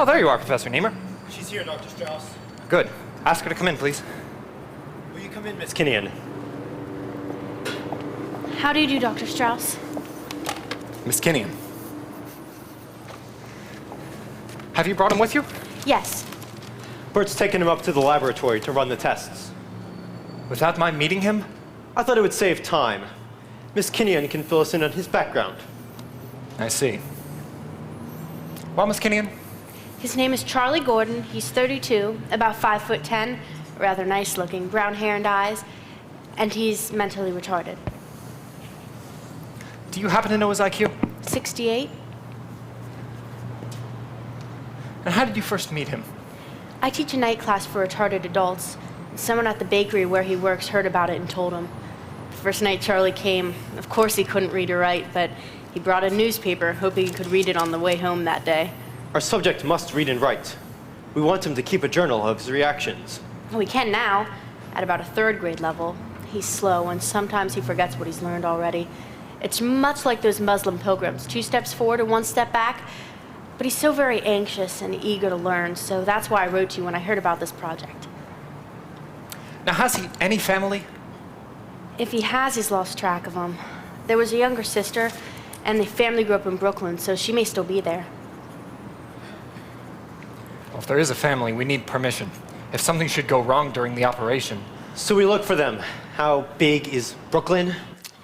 there you are, Professor Niemer. She's here, Dr. Strauss. Good. Ask her to come in, please. Will you come in, Miss Kinnean? How do you do, Dr. Strauss? Miss Kinnean. Have you brought him with you? Yes. Bert's taken him up to the laboratory to run the tests. Without my meeting him? I thought it would save time. Miss Kinnean can fill us in on his background. I see. Well, Miss Kinnean? His name is Charlie Gordon. He's 32, about 5'10", rather nice looking, brown hair and eyes, and he's mentally retarded. Do you happen to know his IQ? 68. And how did you first meet him? I teach a night class for retarded adults. Someone at the bakery where he works heard about it and told him. The first night Charlie came, of course he couldn't read or write, but he brought a newspaper, hoping he could read it on the way home that day. Our subject must read and write. We want him to keep a journal of his reactions. Well, he can now, at about a 3rd grade level. He's slow, and sometimes he forgets what he's learned already. It's much like those Muslim pilgrims, 2 steps forward and 1 step back. But he's so very anxious and eager to learn, so that's why I wrote to you when I heard about this project. Now, has he any family? If he has, he's lost track of them. There was a younger sister, and the family grew up in Brooklyn, so she may still be there. Well, if there is a family, we need permission. If something should go wrong during the operation. So we look for them. How big is Brooklyn?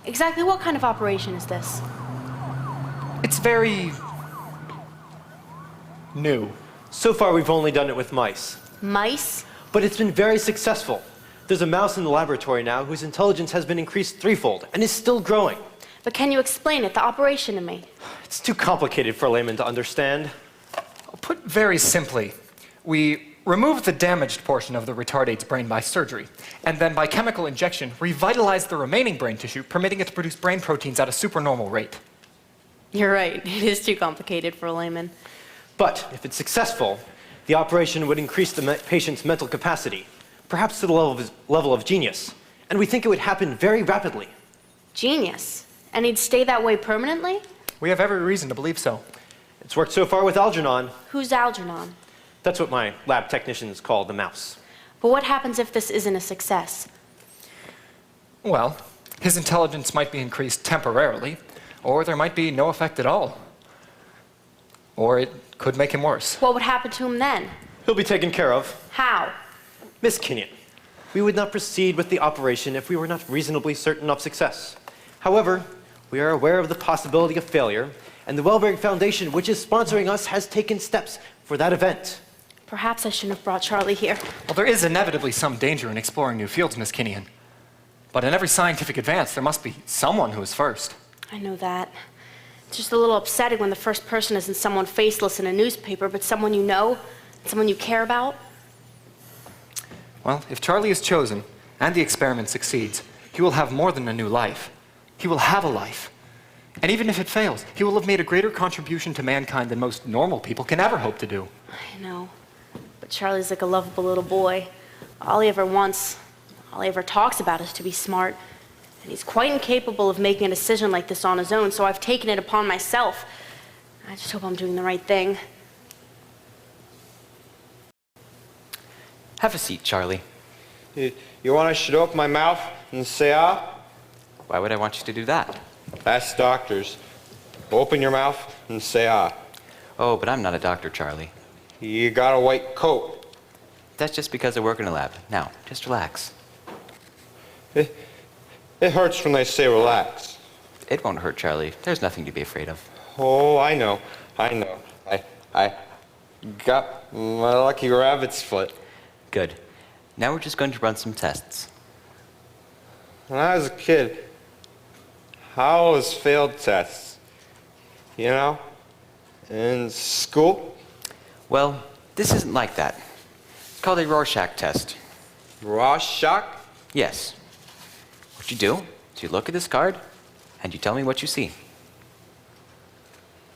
Exactly what kind of operation is this? It's very new. So far, we've only done it with mice. Mice? But it's been very successful. There's a mouse in the laboratory now whose intelligence has been increased 3-fold and is still growing. But can you explain it, the operation to me? It's too complicated for a layman to understand. Put very simply, we remove the damaged portion of the retardate's brain by surgery, and then by chemical injection, revitalize the remaining brain tissue, permitting it to produce brain proteins at a supernormal rate. You're right, it is too complicated for a layman. But if it's successful, the operation would increase the patient's mental capacity, perhaps to the level of genius. And we think it would happen very rapidly. Genius? And he'd stay that way permanently? We have every reason to believe so. It's worked so far with Algernon. Who's Algernon? That's what my lab technicians call the mouse. But what happens if this isn't a success? Well, his intelligence might be increased temporarily, or there might be no effect at all. Or it could make him worse. What would happen to him then? He'll be taken care of. How? Miss Kinnean, we would not proceed with the operation if we were not reasonably certain of success. However, we are aware of the possibility of failure, and the Wellberg Foundation, which is sponsoring us, has taken steps for that event. Perhaps I shouldn't have brought Charlie here. Well, there is inevitably some danger in exploring new fields, Miss Kinnean. But in every scientific advance, there must be someone who is first. I know that. It's just a little upsetting when the first person isn't someone faceless in a newspaper, but someone you know, someone you care about. Well, if Charlie is chosen, and the experiment succeeds, he will have more than a new life. He will have a life. And even if it fails, he will have made a greater contribution to mankind than most normal people can ever hope to do. I know. But Charlie's like a lovable little boy. All he ever wants, all he ever talks about is to be smart. And he's quite incapable of making a decision like this on his own, so I've taken it upon myself. I just hope I'm doing the right thing. Have a seat, Charlie. You want I should open my mouth and say ah? Why would I want you to do that? Ask doctors. Open your mouth and say ah. Oh, but I'm not a doctor, Charlie. You got a white coat. That's just because I work in a lab. Now, just relax. It hurts when they say relax. It won't hurt, Charlie. There's nothing to be afraid of. Oh, I know. I got my lucky rabbit's foot. Good. Now we're just going to run some tests. When I was a kid, I always failed tests. You know? In school. Well, this isn't like that. It's called a Rorschach test. Rorschach? Yes. What you do is you look at this card, and you tell me what you see.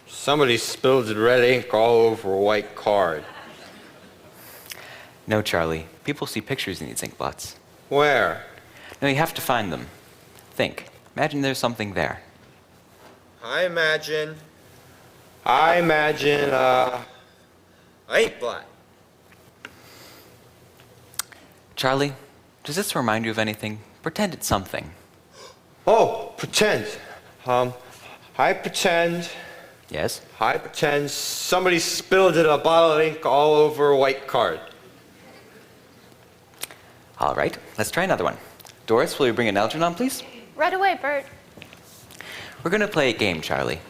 Somebody spilled red ink all over a white card. No, Charlie. People see pictures in these ink blots. Where? No, you have to find them. Think. Imagine there's something there. I imagine, I ain't black. Charlie, does this remind you of anything? Pretend it's something. Oh, pretend. I pretend. Yes? I pretend somebody spilled a bottle of ink all over a white card. All right, let's try another one. Doris, will you bring an Algernon, please? Right away, Bert. We're going to play a game, Charlie.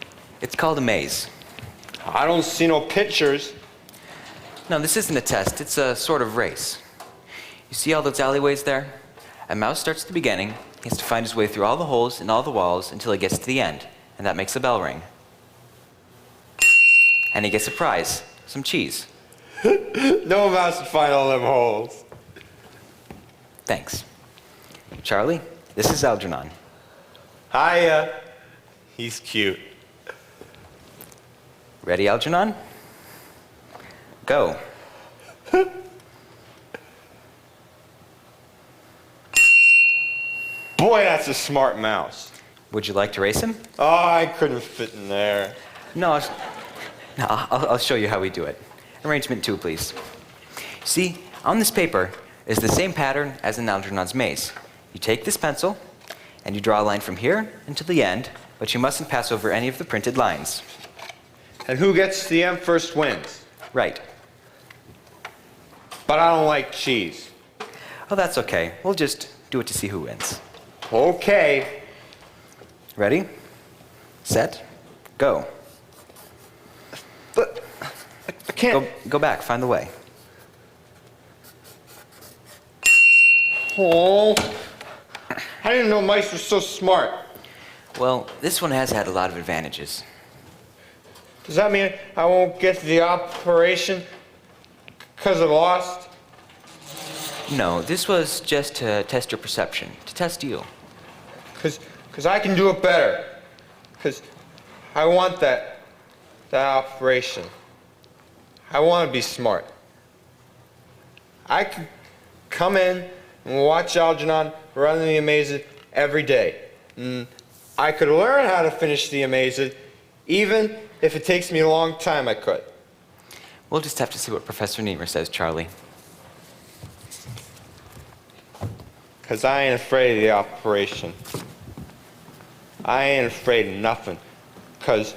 It's called a maze. I don't see no pictures. No, this isn't a test. It's a sort of race. You see all those alleyways there? A mouse starts at the beginning. He has to find his way through all the holes in all the walls until he gets to the end, and that makes a bell ring. And he gets a prize, some cheese. No mouse to find all them holes. Thanks. Charlie, this is Algernon. Hiya. He's cute. Ready, Algernon? Go. Boy, that's a smart mouse. Would you like to race him? Oh, I couldn't fit in there. No, I'll show you how we do it. Arrangement 2, please. See, on this paper is the same pattern as in Algernon's maze. You take this pencil, and you draw a line from here until the end, but you mustn't pass over any of the printed lines. And who gets to the end first wins. Right. But I don't like cheese. Oh, that's okay. We'll just do it to see who wins. Okay. Ready? Set? Go. But I can't. Go back. Find the way. Oh. I didn't know mice were so smart. Well, this one has had a lot of advantages. Does that mean I won't get to the operation because I lost? No, this was just to test your perception, to test you. Because I can do it better. Because I want that operation. I want to be smart. I could come in and watch Algernon run the Amazing every day. And I could learn how to finish the Amazing, even if it takes me a long time, I could. We'll just have to see what Professor Niemer says, Charlie. Because I ain't afraid of the operation. I ain't afraid of nothing. Because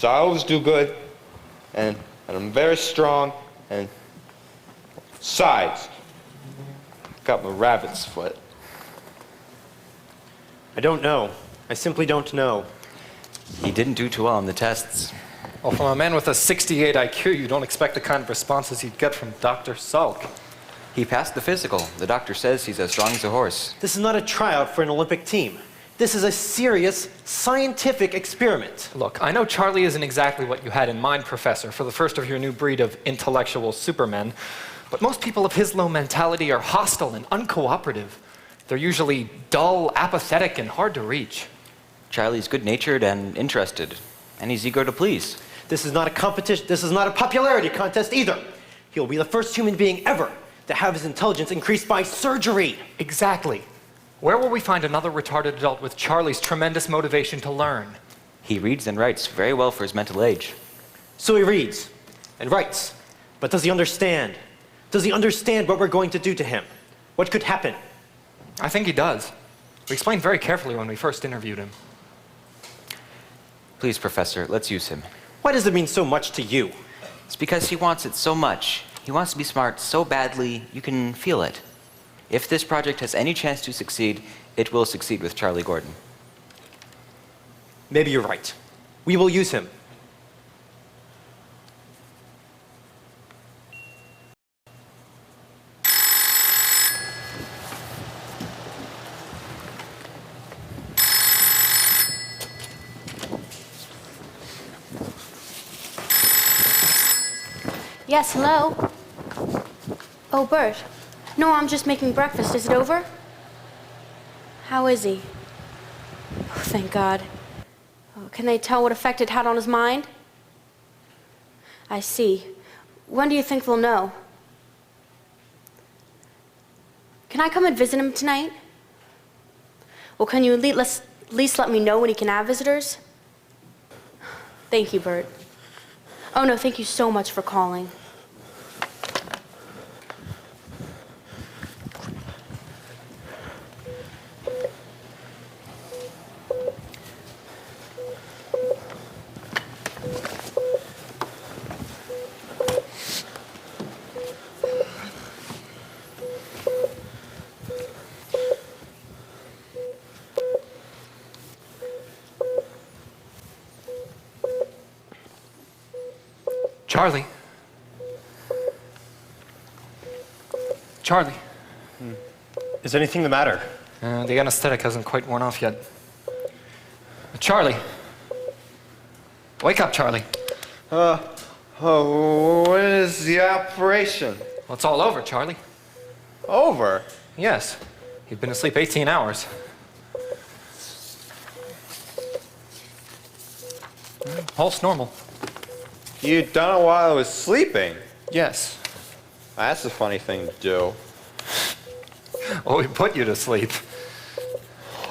I always do good, and I'm very strong, and besides, got my rabbit's foot. I don't know. I simply don't know. He didn't do too well on the tests. Well, from a man with a 68 IQ, you don't expect the kind of responses you'd get from Dr. Salk. He passed the physical. The doctor says he's as strong as a horse. This is not a tryout for an Olympic team. This is a serious scientific experiment. Look, I know Charlie isn't exactly what you had in mind, Professor, for the first of your new breed of intellectual supermen, but most people of his low mentality are hostile and uncooperative. They're usually dull, apathetic, and hard to reach. Charlie's good-natured and interested, and he's eager to please. This is not a competition. This is not a popularity contest either. He'll be the first human being ever to have his intelligence increased by surgery. Exactly. Where will we find another retarded adult with Charlie's tremendous motivation to learn? He reads and writes very well for his mental age. So he reads and writes, but does he understand? Does he understand what we're going to do to him? What could happen? I think he does. We explained very carefully when we first interviewed him. Please, Professor, let's use him. Why does it mean so much to you? It's because he wants it so much. He wants to be smart so badly, you can feel it. If this project has any chance to succeed, it will succeed with Charlie Gordon. Maybe you're right. We will use him. Yes, hello? Oh, Bert. No, I'm just making breakfast. Is it over? How is he? Oh, thank God. Oh, can they tell what effect it had on his mind? I see. When do you think they'll know? Can I come and visit him tonight? Well, can you at least let me know when he can have visitors? Thank you, Bert. Oh, no, thank you so much for calling. Charlie. Charlie. Is anything the matter? The anesthetic hasn't quite worn off yet. Charlie. Wake up, Charlie. When is the operation? Well, it's all over, Charlie. Over? Yes. You've been asleep 18 hours. Pulse normal. You done it while I was sleeping? Yes. That's a funny thing to do. Well, we put you to sleep.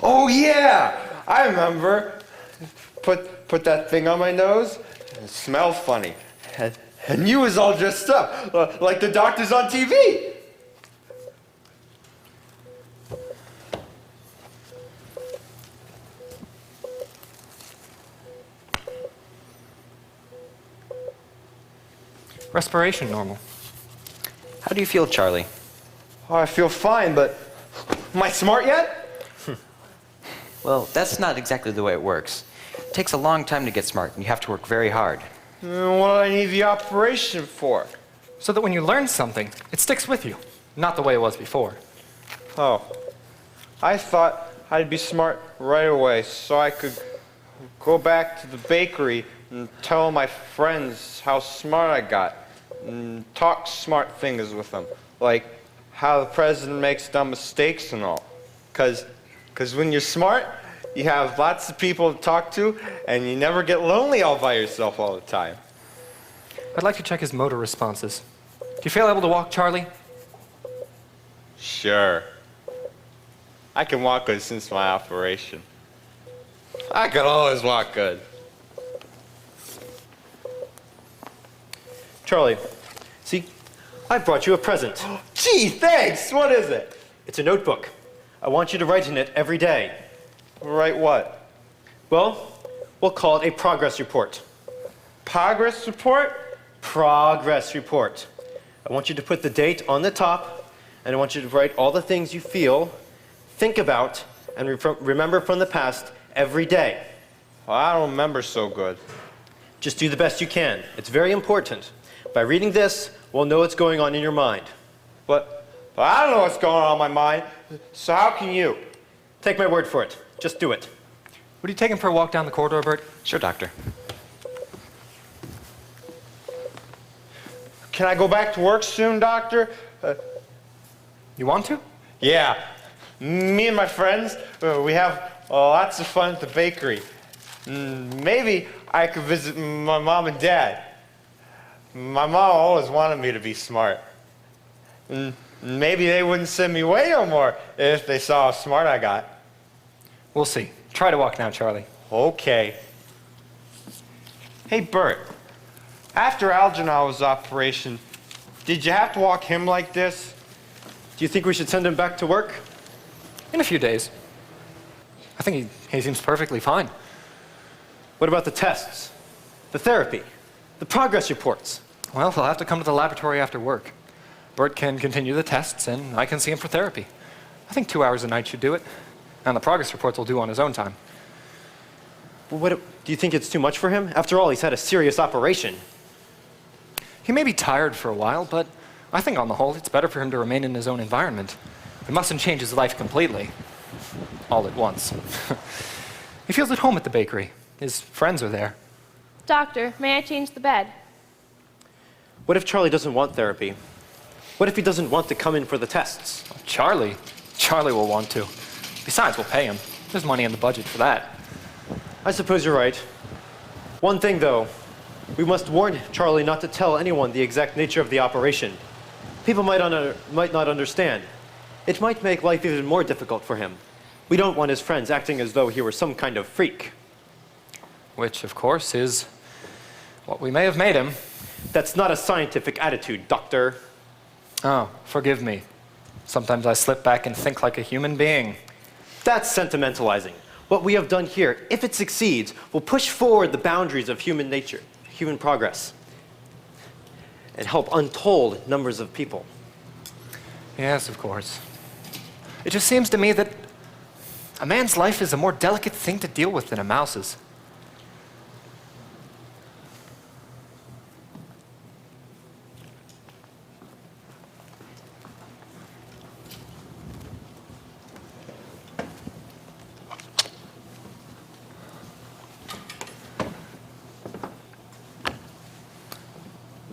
Oh yeah! I remember. Put that thing on my nose. It smelled funny. And you was all dressed up, like the doctors on TV. Respiration normal. How do you feel, Charlie? Oh, I feel fine, but am I smart yet? Well, that's not exactly the way it works. It takes a long time to get smart, and you have to work very hard. What do I need the operation for? So that when you learn something, it sticks with you. Not the way it was before. Oh, I thought I'd be smart right away so I could go back to the bakery and tell my friends how smart I got and talk smart things with them, like how the president makes dumb mistakes and all. Because when you're smart, you have lots of people to talk to and you never get lonely all by yourself all the time. I'd like to check his motor responses. Do you feel able to walk, Charlie? Sure. I can walk good since my operation. I could always walk good. Charlie, see, I brought you a present. Gee, thanks! What is it? It's a notebook. I want you to write in it every day. Write what? Well, we'll call it a progress report. Progress report? Progress report. I want you to put the date on the top, and I want you to write all the things you feel, think about, and remember from the past every day. Well, I don't remember so good. Just do the best you can. It's very important. By reading this, we'll know what's going on in your mind. But I don't know what's going on in my mind, so how can you? Take my word for it. Just do it. Would you take him for a walk down the corridor, Bert? Sure, Doctor. Can I go back to work soon, Doctor? You want to? Yeah. Me and my friends, we have lots of fun at the bakery. Maybe I could visit my mom and dad. My mom always wanted me to be smart. Maybe they wouldn't send me away no more if they saw how smart I got. We'll see. Try to walk now, Charlie. Okay. Hey, Bert. After Algernon's operation, did you have to walk him like this? Do you think we should send him back to work? In a few days. I think he seems perfectly fine. What about the tests? The therapy? The progress reports? Well, he'll have to come to the laboratory after work. Bert can continue the tests, and I can see him for therapy. I think 2 hours a night should do it. And the progress reports will do on his own time. Well, do you think it's too much for him? After all, he's had a serious operation. He may be tired for a while, but I think on the whole, it's better for him to remain in his own environment. We mustn't change his life completely. All at once. He feels at home at the bakery. His friends are there. Doctor, may I change the bed? What if Charlie doesn't want therapy? What if he doesn't want to come in for the tests? Charlie will want to. Besides, we'll pay him. There's money in the budget for that. I suppose you're right. One thing, though. We must warn Charlie not to tell anyone the exact nature of the operation. People might not understand. It might make life even more difficult for him. We don't want his friends acting as though he were some kind of freak. Which, of course, is what we may have made him. That's not a scientific attitude, Doctor. Oh, forgive me. Sometimes I slip back and think like a human being. That's sentimentalizing. What we have done here, if it succeeds, will push forward the boundaries of human nature, human progress, and help untold numbers of people. Yes, of course. It just seems to me that a man's life is a more delicate thing to deal with than a mouse's.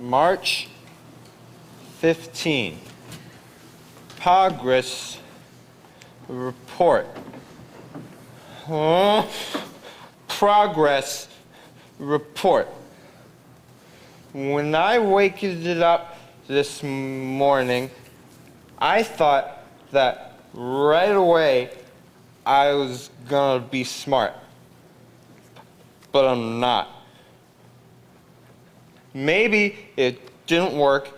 March 15. Progress report. Progress report. When I waked it up this morning, I thought that right away I was gonna be smart. But I'm not. Maybe it didn't work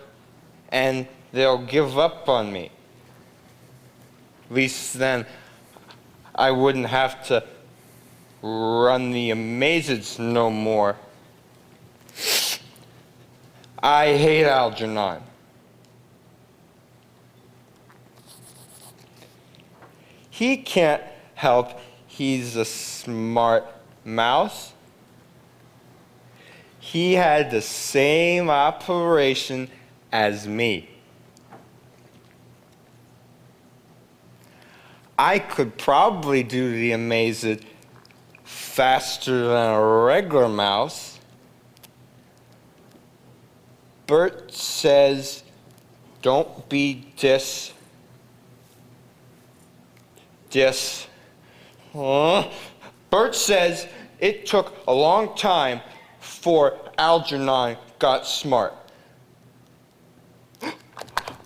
and they'll give up on me. At least then I wouldn't have to run the Amazes no more. I hate Algernon. He can't help he's a smart mouse. He had the same operation as me. I could probably do the Amazed faster than a regular mouse. Bert says, don't be Bert says it took a long time before Algernon got smart.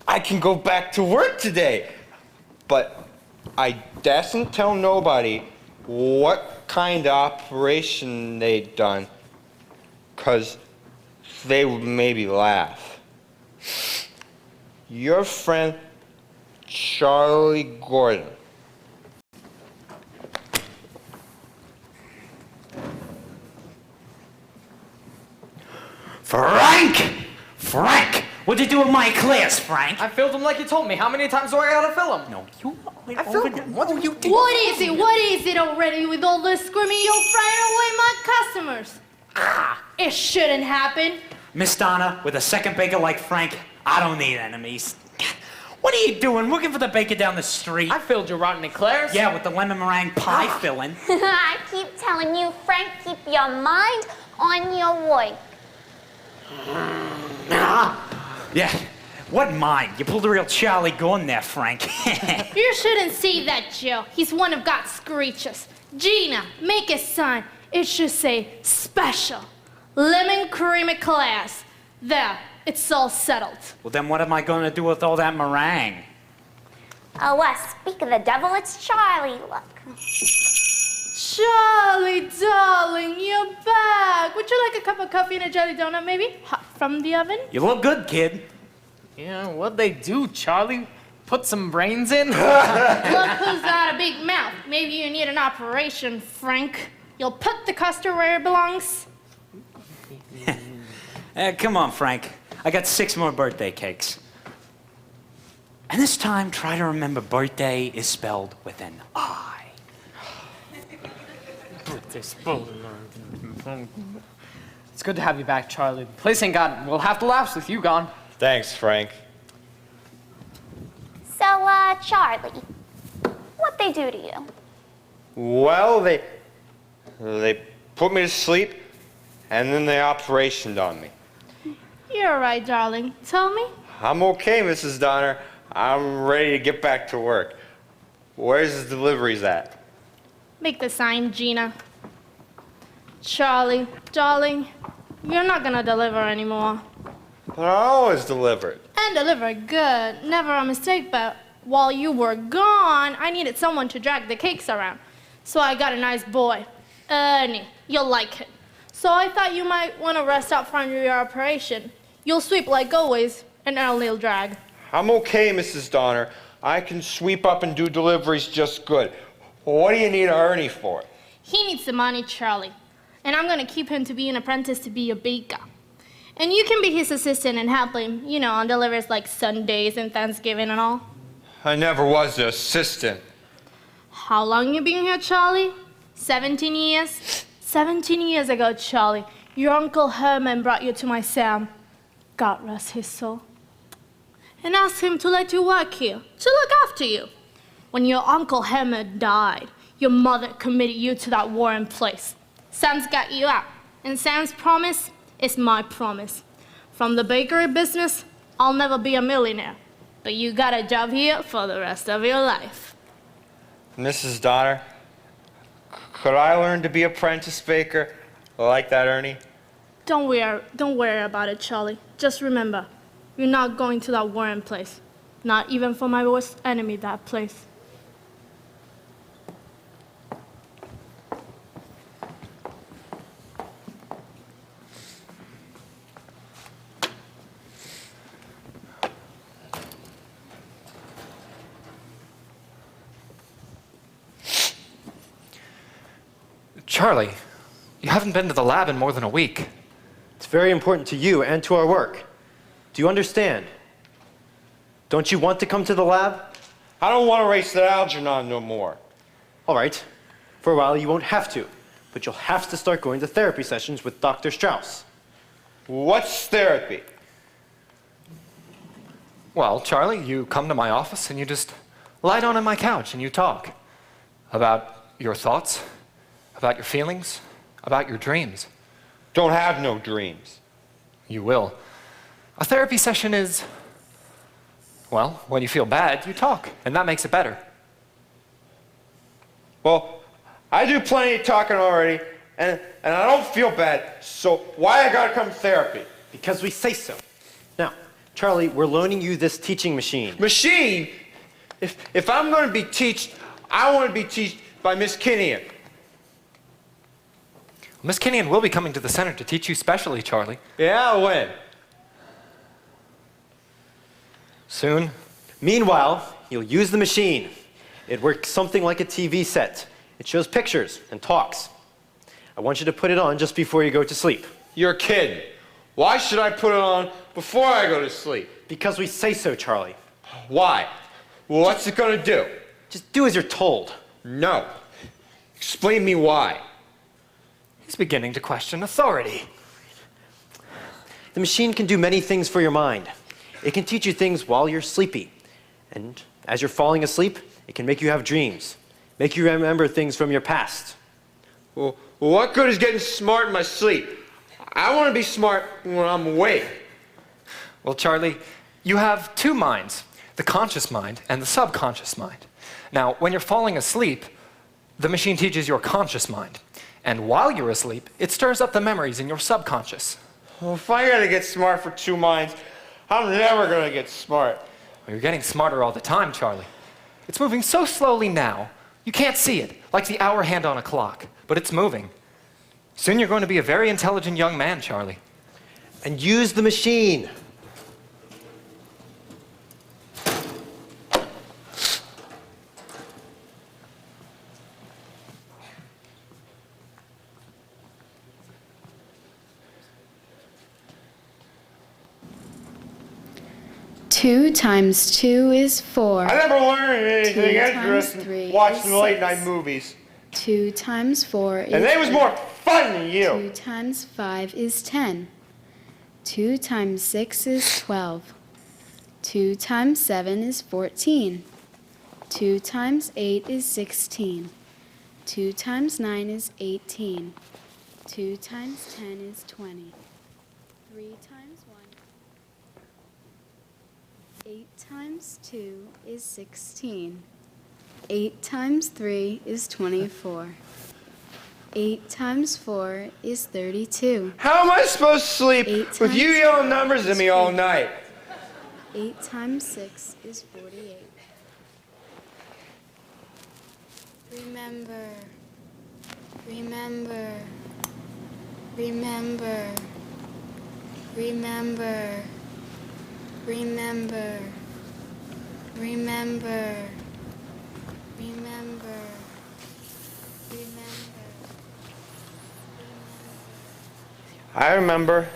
I can go back to work today, but I dasn't tell nobody what kind of operation they'd done, 'cause they would maybe laugh. Your friend, Charlie Gordon. Frank! What'd you do with my class, Frank? I filled them like you told me. How many times do I gotta fill them? No, you went I filled them. What do you do? What is it? What is it already with all this screaming? You're frying away my customers. It shouldn't happen. Miss Donna, with a second baker like Frank, I don't need enemies. What are you doing? Looking for the baker down the street? I filled your rotten eclairs. Yeah, with the lemon meringue pie filling. I keep telling you, Frank, keep your mind on your work. Yeah, what mind? You pulled a real Charlie Gordon there, Frank. You shouldn't say that, Joe. He's one of God's screeches. Gina, make a sign. It should say special. Lemon cream eclairs. There, it's all settled. Well, then what am I going to do with all that meringue? Oh, speak of the devil, it's Charlie. Look. Charlie, darling, you're back. Would you like a cup of coffee and a jelly donut, maybe? Hot from the oven? You look good, kid. Yeah, what'd they do, Charlie? Put some brains in? Look who's got a big mouth. Maybe you need an operation, Frank. You'll put the custard where it belongs. Come on, Frank. I got 6 more birthday cakes. And this time, try to remember birthday is spelled with an I. It's good to have you back, Charlie. The place ain't got, we'll have to laughs with you gone. Thanks, Frank. So, Charlie, what'd they do to you? Well, they put me to sleep, and then they operationed on me. You're all right, darling. Tell me. I'm okay, Mrs. Donner. I'm ready to get back to work. Where's the deliveries at? Make the sign, Gina. Charlie, darling, you're not gonna deliver anymore. But I always delivered. And deliver good. Never a mistake, but while you were gone, I needed someone to drag the cakes around. So I got a nice boy, Ernie. You'll like him. So I thought you might want to rest up from your operation. You'll sweep like always, and Ernie'll drag. I'm okay, Mrs. Donner. I can sweep up and do deliveries just good. What do you need Ernie for? He needs the money, Charlie. And I'm going to keep him to be an apprentice to be a baker. And you can be his assistant and help him, you know, on deliveries like Sundays and Thanksgiving and all. I never was the assistant. How long you been here, Charlie? 17 years? 17 years ago, Charlie, your Uncle Herman brought you to my Sam, God rest his soul, and asked him to let you work here, to look after you. When your Uncle Herman died, your mother committed you to that warren place. Sam's got you out, and Sam's promise is my promise. From the bakery business, I'll never be a millionaire. But you got a job here for the rest of your life. Mrs. Donner, could I learn to be apprentice baker like that Ernie? Don't worry about it, Charlie. Just remember, you're not going to that Warren place. Not even for my worst enemy, that place. Charlie, you haven't been to the lab in more than a week. It's very important to you and to our work. Do you understand? Don't you want to come to the lab? I don't want to race the Algernon no more. All right. For a while, you won't have to. But you'll have to start going to therapy sessions with Dr. Strauss. What's therapy? Well, Charlie, you come to my office and you just lie down on my couch and you talk about your thoughts, about your feelings, about your dreams. Don't have no dreams. You will. A therapy session is, well, when you feel bad, you talk, and that makes it better. Well, I do plenty of talking already, and I don't feel bad, so why I gotta come to therapy? Because we say so. Now, Charlie, we're loaning you this teaching machine. Machine? If I'm gonna be taught, I want to be taught by Miss Kinnean. Miss Kinnean will be coming to the center to teach you specially, Charlie. Yeah, when? Soon. Meanwhile, you'll use the machine. It works something like a TV set. It shows pictures and talks. I want you to put it on just before you go to sleep. You're kidding. Why should I put it on before I go to sleep? Because we say so, Charlie. Why? Well, what's it gonna do? Just do as you're told. No. Explain me why. He's beginning to question authority. The machine can do many things for your mind. It can teach you things while you're sleepy. And as you're falling asleep, it can make you have dreams, make you remember things from your past. Well, what good is getting smart in my sleep? I want to be smart when I'm awake. Well, Charlie, you have two minds, the conscious mind and the subconscious mind. Now, when you're falling asleep, the machine teaches your conscious mind. And while you're asleep, it stirs up the memories in your subconscious. Well, if I gotta get smart for two minds, I'm never gonna get smart. Well, you're getting smarter all the time, Charlie. It's moving so slowly now, you can't see it, like the hour hand on a clock, but it's moving. Soon you're going to be a very intelligent young man, Charlie. And use the machine. Two times two is 4. I never learned anything 2 times interesting 3 watching is late night 6. movies. 2 times 4 is And they was 8. more fun than 2 you. times 5 is 10. 2 times 6 is 12. 2 times 7 is 14. 2 times 8 is 16. 2 times 9 is 18. 2 times 10 is 20. 3 times 1. 8 times 2 is 16. 8 times 3 is 24. 8 times 4 is 32. How am I supposed to sleep 8 with you times yelling 5 numbers at is me all 50. night? 8 times 6 is 48. Remember, remember, remember, remember, remember, remember, remember, remember. I remember.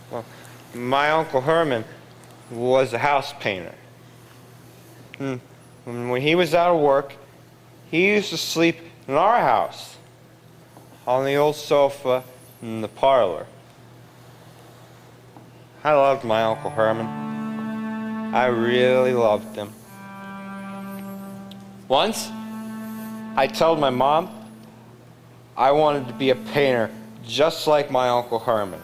Well, my Uncle Herman was a house painter. And when he was out of work, he used to sleep in our house on the old sofa in the parlor. I loved my Uncle Herman. I really loved him. Once, I told my mom I wanted to be a painter just like my Uncle Herman.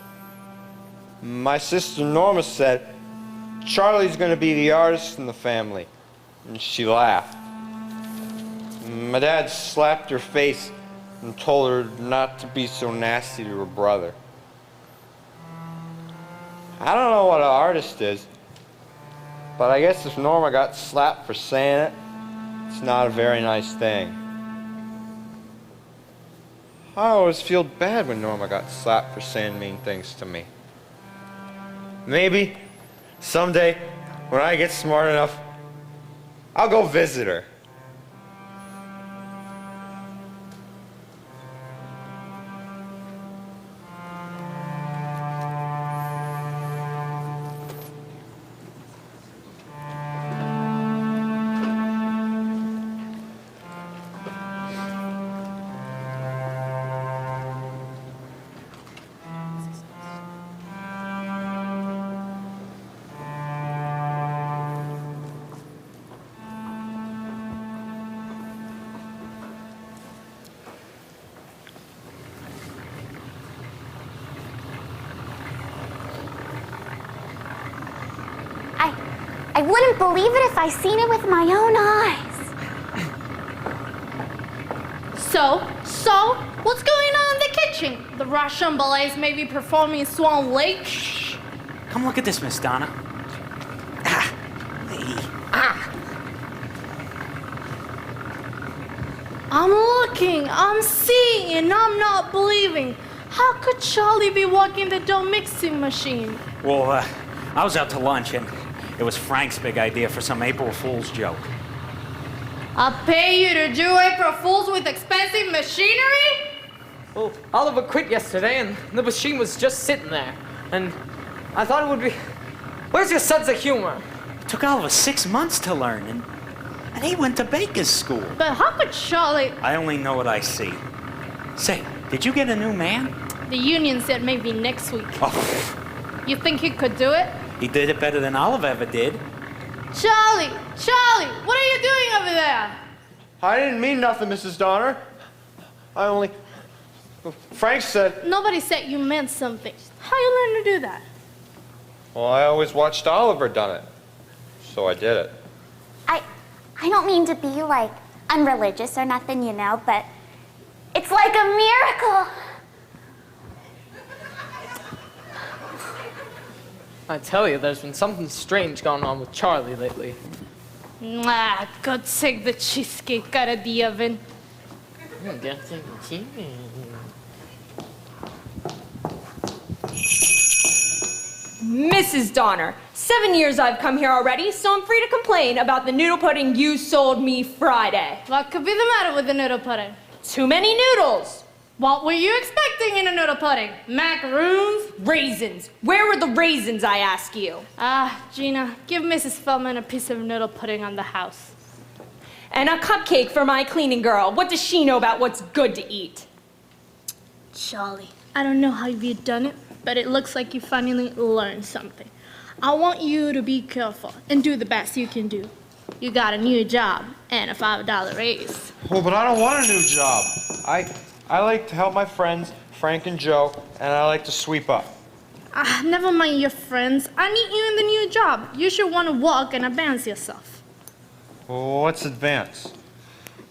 My sister Norma said, Charlie's gonna be the artist in the family. And she laughed. My dad slapped her face and told her not to be so nasty to her brother. I don't know what an artist is, but I guess if Norma got slapped for saying it, it's not a very nice thing. I always feel bad when Norma got slapped for saying mean things to me. Maybe someday, when I get smart enough, I'll go visit her. I wouldn't believe it if I seen it with my own eyes. So, what's going on in the kitchen? The Russian ballets may be performing in Swan Lake? Shh. Come look at this, Miss Donna. I'm looking, I'm seeing, and I'm not believing. How could Charlie be walking the dough mixing machine? Well, I was out to lunch, and it was Frank's big idea for some April Fool's joke. I'll pay you to do April Fools with expensive machinery? Well, Oliver quit yesterday, and the machine was just sitting there. And I thought it would be... Where's your sense of humor? It took Oliver 6 months to learn, and he went to baker's school. But how could Charlie... I only know what I see. Say, did you get a new man? The union said maybe next week. Oh, You think he could do it? he did it better than Oliver ever did. Charlie, what are you doing over there? I didn't mean nothing, Mrs. Donner. I only... Frank said... Nobody said you meant something. How you learn to do that? Well, I always watched Oliver done it, so I did it. I don't mean to be, like, unreligious or nothing, you know, but it's like a miracle. I tell you, there's been something strange going on with Charlie lately. Go take the cheesecake out of the oven. Mrs. Donner, 7 years I've come here already, so I'm free to complain about the noodle pudding you sold me Friday. What could be the matter with the noodle pudding? Too many noodles. What were you expecting in a noodle pudding? Macaroons? Raisins. Where were the raisins, I ask you? Gina, give Mrs. Feldman a piece of noodle pudding on the house. And a cupcake for my cleaning girl. What does she know about what's good to eat? Charlie, I don't know how you've done it, but it looks like you finally learned something. I want you to be careful and do the best you can do. You got a new job and a $5 raise. Well, but I don't want a new job. I like to help my friends, Frank and Joe, and I like to sweep up. Never mind your friends. I need you in the new job. You should want to walk and advance yourself. Well, what's advance?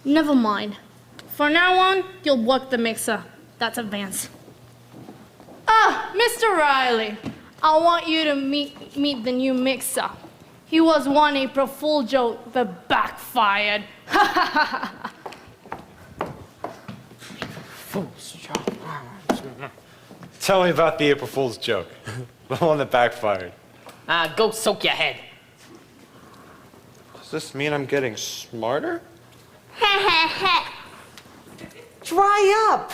Never mind. For now on, you'll work the mixer. That's advance. Mr. Riley, I want you to meet the new mixer. He was one April Fool joke that backfired. Tell me about the April Fool's joke. The one that backfired. Go soak your head. Does this mean I'm getting smarter? Dry up.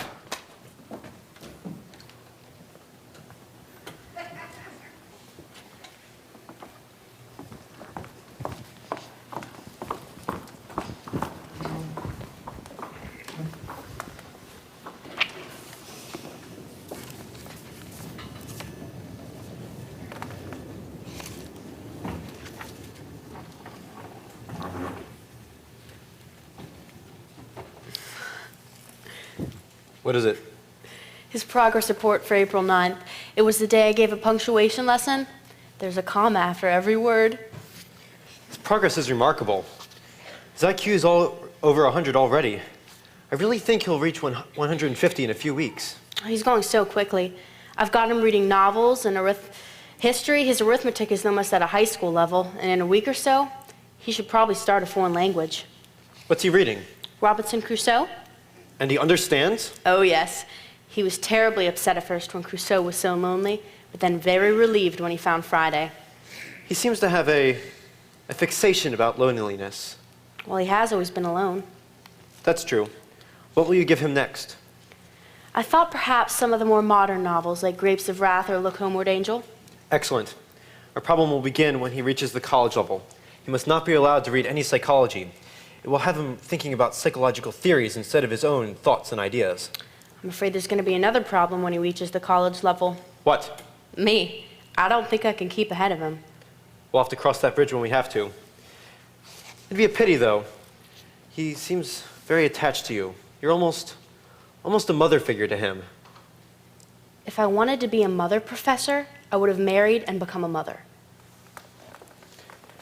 What is it? His progress report for April 9th. It was the day I gave a punctuation lesson. There's a comma after every word. His progress is remarkable. His IQ is all over 100 already. I really think he'll reach 150 in a few weeks. He's going so quickly. I've got him reading novels and history. His arithmetic is almost at a high school level, and in a week or so, he should probably start a foreign language. What's he reading? Robinson Crusoe? And he understands? Oh, yes. He was terribly upset at first when Crusoe was so lonely, but then very relieved when he found Friday. He seems to have a fixation about loneliness. Well, he has always been alone. That's true. What will you give him next? I thought perhaps some of the more modern novels, like Grapes of Wrath or Look Homeward, Angel. Excellent. Our problem will begin when he reaches the college level. He must not be allowed to read any psychology. It will have him thinking about psychological theories instead of his own thoughts and ideas. I'm afraid there's going to be another problem when he reaches the college level. What? Me. I don't think I can keep ahead of him. We'll have to cross that bridge when we have to. It'd be a pity, though. He seems very attached to you. You're almost a mother figure to him. If I wanted to be a mother professor, I would have married and become a mother.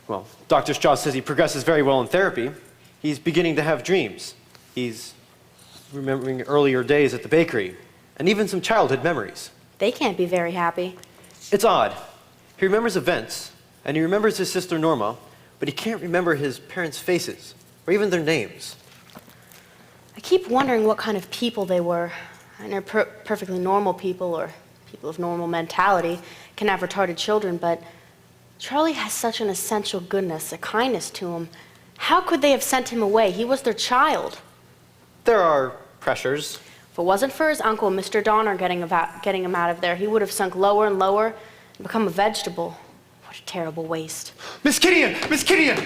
Well, Dr. Strauss says he progresses very well in therapy. He's beginning to have dreams. He's remembering earlier days at the bakery, and even some childhood memories. They can't be very happy. It's odd. He remembers events, and he remembers his sister Norma, but he can't remember his parents' faces, or even their names. I keep wondering what kind of people they were. I know perfectly normal people, or people of normal mentality, can have retarded children, but Charlie has such an essential goodness, a kindness to him. How could they have sent him away? He was their child. There are pressures. If it wasn't for his uncle, Mr. Donner, getting him out of there, he would have sunk lower and lower and become a vegetable. What a terrible waste. Miss Gideon! Miss Gideon!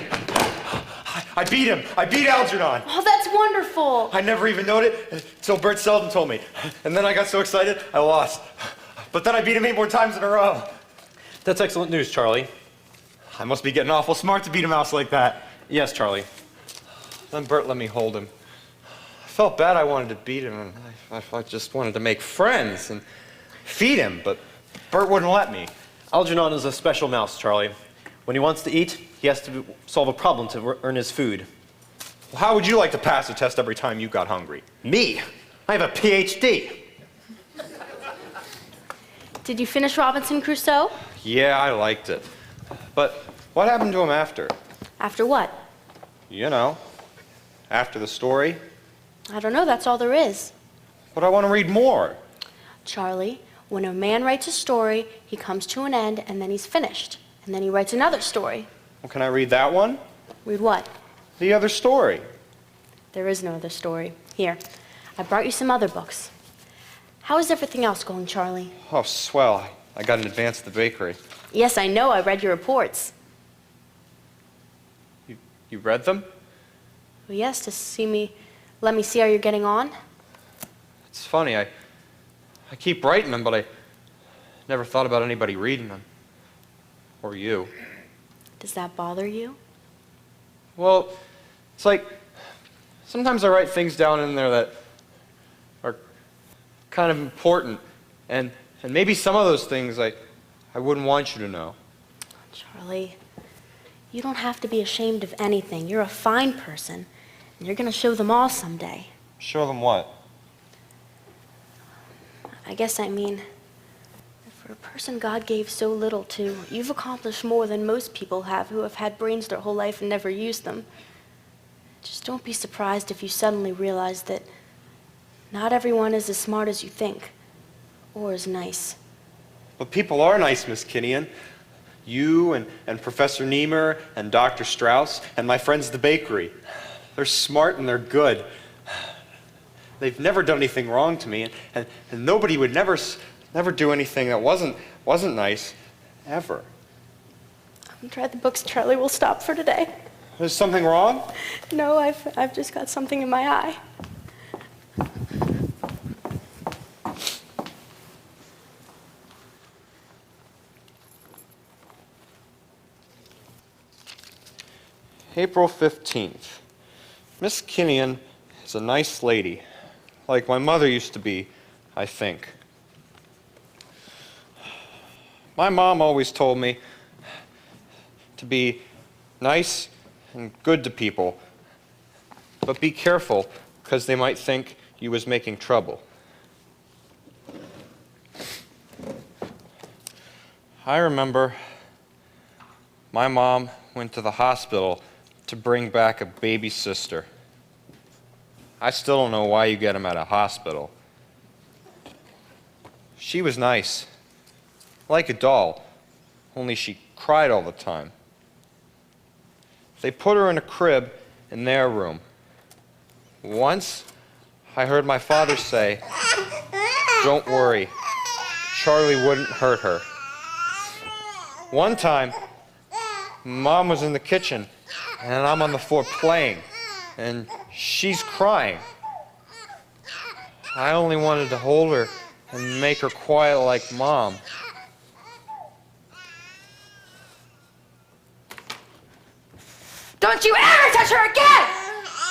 I beat him. I beat Algernon. Oh, that's wonderful. I never even known it until Bert Selden told me. And then I got so excited, I lost. But then I beat him 8 more times in a row. That's excellent news, Charlie. I must be getting awful smart to beat a mouse like that. Yes, Charlie. Then Bert let me hold him. I felt bad I wanted to beat him, and I just wanted to make friends and feed him, but Bert wouldn't let me. Algernon is a special mouse, Charlie. When he wants to eat, he has to solve a problem to earn his food. Well, how would you like to pass a test every time you got hungry? Me? I have a PhD. Did you finish Robinson Crusoe? Yeah, I liked it. But what happened to him after? After what? You know, after the story. I don't know, that's all there is. But I want to read more. Charlie, when a man writes a story, he comes to an end and then he's finished. And then he writes another story. Well, can I read that one? Read what? The other story. There is no other story. Here, I brought you some other books. How is everything else going, Charlie? Oh, swell. I got an advance at the bakery. Yes, I know. I read your reports. You read them? Well, yes, let me see how you're getting on. It's funny. I keep writing them, but I never thought about anybody reading them. Or you. Does that bother you? Well, it's like sometimes I write things down in there that are kind of important, and maybe some of those things I wouldn't want you to know. Charlie, you don't have to be ashamed of anything. You're a fine person, and you're going to show them all someday. Show them what? I guess I mean, for a person God gave so little to, you've accomplished more than most people have who have had brains their whole life and never used them. Just don't be surprised if you suddenly realize that not everyone is as smart as you think, or as nice. But people are nice, Miss Kinnean. You and Professor Niemer and Dr. Strauss and my friends at the bakery. They're smart and they're good. They've never done anything wrong to me, and nobody would never do anything that wasn't nice, ever. I'm trying the books, Charlie. We'll stop for today. There's something wrong? No, I've just got something in my eye. April 15th. Miss Kinnean is a nice lady, like my mother used to be, I think. My mom always told me to be nice and good to people, but be careful, because they might think you was making trouble. I remember my mom went to the hospital to bring back a baby sister. I still don't know why you get them at a hospital. She was nice, like a doll, only she cried all the time. They put her in a crib in their room. Once, I heard my father say, "Don't worry, Charlie wouldn't hurt her." One time, Mom was in the kitchen, and I'm on the floor playing, and she's crying. I only wanted to hold her and make her quiet like Mom. Don't you ever touch her again!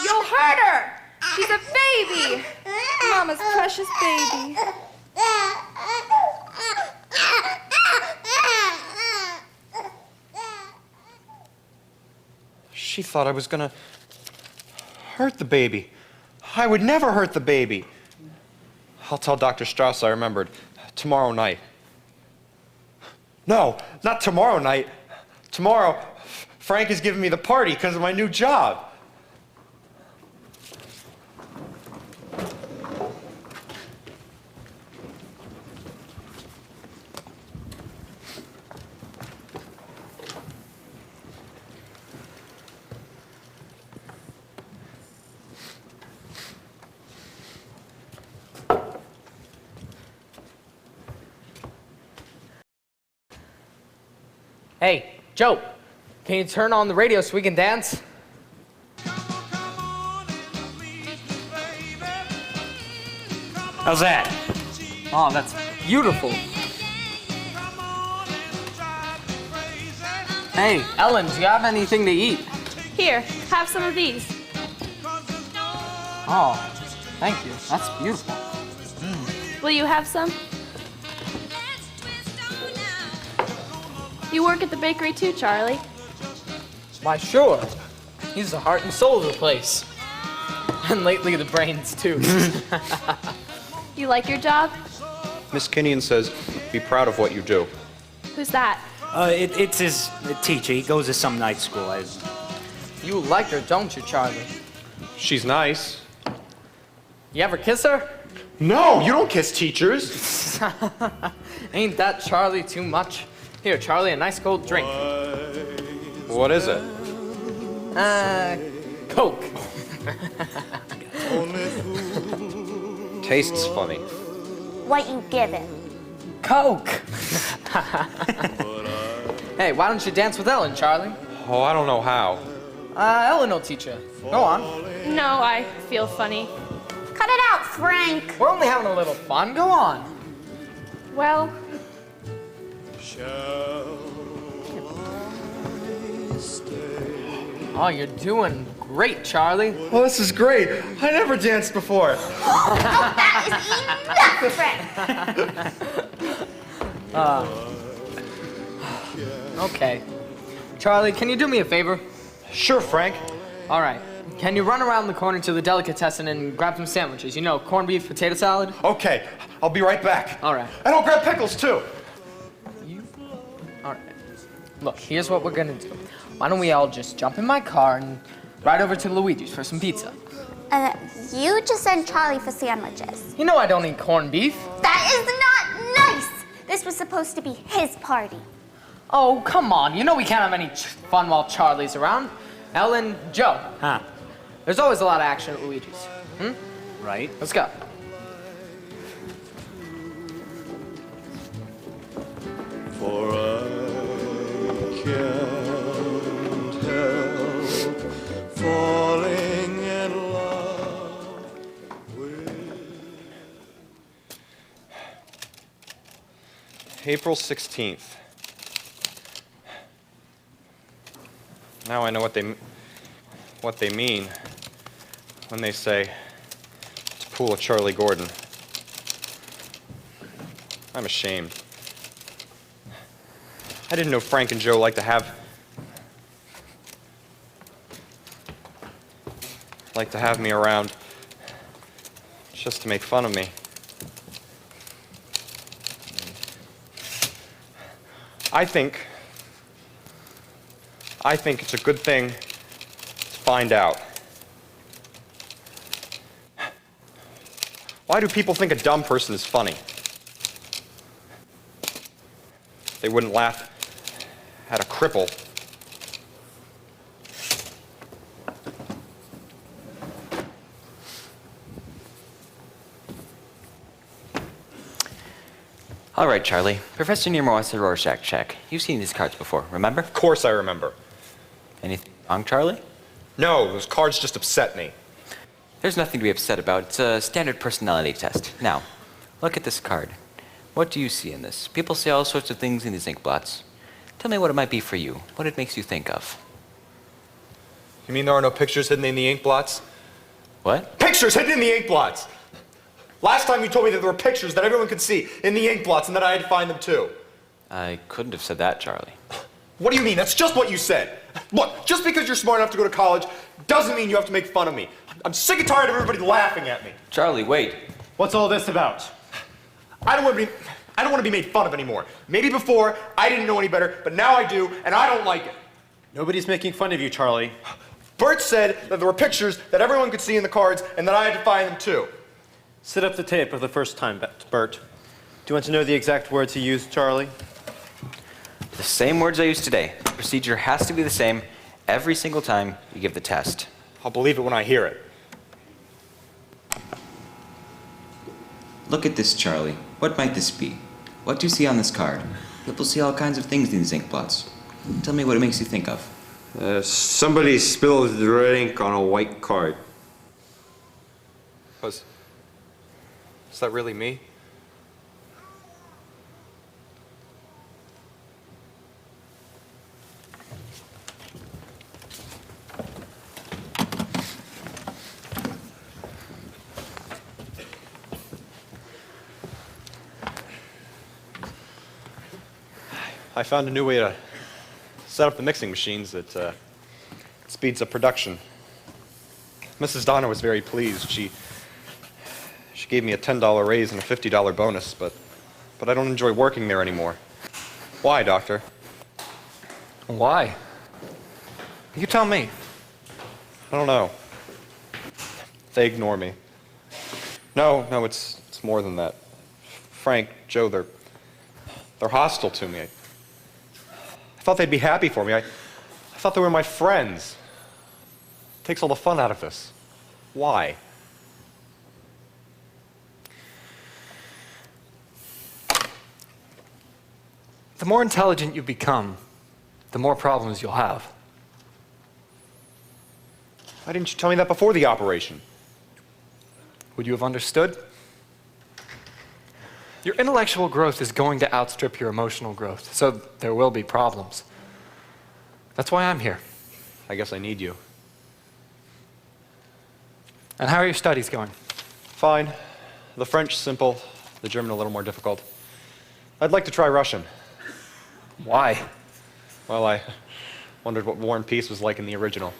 You'll hurt her! She's a baby! Mama's precious baby. She thought I was gonna hurt the baby. I would never hurt the baby. I'll tell Dr. Strauss I remembered. Tomorrow night. No, not tomorrow night. Tomorrow, Frank is giving me the party because of my new job. Hey, Joe, can you turn on the radio so we can dance? How's that? Oh, that's beautiful. Hey, Ellen, do you have anything to eat? Here, have some of these. Oh, thank you. That's beautiful. Will you have some? You work at the bakery too, Charlie. Why, sure. He's the heart and soul of the place. And lately the brains, too. You like your job? Miss Kinnian says, be proud of what you do. Who's that? It's his teacher. He goes to some night school. You like her, don't you, Charlie? She's nice. You ever kiss her? No, you don't kiss teachers. Ain't that Charlie too much? Here, Charlie, a nice cold drink. What is it? Coke. Tastes funny. What you give it? Coke. Hey, why don't you dance with Ellen, Charlie? Oh, I don't know how. Ellen will teach you. Go on. No, I feel funny. Cut it out, Frank. We're only having a little fun. Go on. Well, oh, you're doing great, Charlie. Well, this is great. I never danced before. That is enough, Frank. Okay. Charlie, can you do me a favor? Sure, Frank. All right. Can you run around the corner to the delicatessen and grab some sandwiches? You know, corned beef, potato salad? Okay, I'll be right back. All right. And I'll grab pickles, too. All right. Look, here's what we're gonna do. Why don't we all just jump in my car and ride over to Luigi's for some pizza? You just sent Charlie for sandwiches. You know I don't eat corned beef. That is not nice. This was supposed to be his party. Oh, come on. You know we can't have any fun while Charlie's around. Ellen, Joe. Huh. There's always a lot of action at Luigi's. Right. Let's go. For I can't help falling in love with. April 16th. Now I know what they mean when they say to pull a Charlie Gordon. I'm ashamed. I didn't know Frank and Joe like to have me around just to make fun of me. I think it's a good thing to find out. Why do people think a dumb person is funny? They wouldn't laugh at a cripple. All right, Charlie. Professor Nemo wants a Rorschach check. You've seen these cards before, remember? Of course I remember. Anything wrong, Charlie? No, those cards just upset me. There's nothing to be upset about. It's a standard personality test. Now, look at this card. What do you see in this? People say all sorts of things in these ink blots. Tell me what it might be for you, what it makes you think of. You mean there are no pictures hidden in the ink blots? What? Pictures hidden in the ink blots! Last time you told me that there were pictures that everyone could see in the ink blots and that I had to find them too. I couldn't have said that, Charlie. What do you mean? That's just what you said. Look, just because you're smart enough to go to college doesn't mean you have to make fun of me. I'm sick and tired of everybody laughing at me. Charlie, wait. What's all this about? I don't want to be made fun of anymore. Maybe before I didn't know any better, but now I do, and I don't like it. Nobody's making fun of you, Charlie. Bert said that there were pictures that everyone could see in the cards and that I had to find them too. Set up the tape of the first time, Bert. Do you want to know the exact words he used, Charlie? The same words I used today. The procedure has to be the same every single time you give the test. I'll believe it when I hear it. Look at this, Charlie. What might this be? What do you see on this card? People see all kinds of things in these ink blots. Tell me what it makes you think of. Somebody spilled the red ink on a white card. Is that really me? I found a new way to set up the mixing machines that speeds up production. Mrs. Donner was very pleased. She gave me a $10 raise and a $50 bonus, but I don't enjoy working there anymore. Why, Doctor? Why? You tell me. I don't know. They ignore me. No, it's more than that. Frank, Joe, they're hostile to me. I thought they'd be happy for me. I thought they were my friends. It takes all the fun out of this. Why? The more intelligent you become, the more problems you'll have. Why didn't you tell me that before the operation? Would you have understood? Your intellectual growth is going to outstrip your emotional growth, so there will be problems. That's why I'm here. I guess I need you. And how are your studies going? Fine. The French, simple. The German, a little more difficult. I'd like to try Russian. Why? Well, I wondered what War and Peace was like in the original.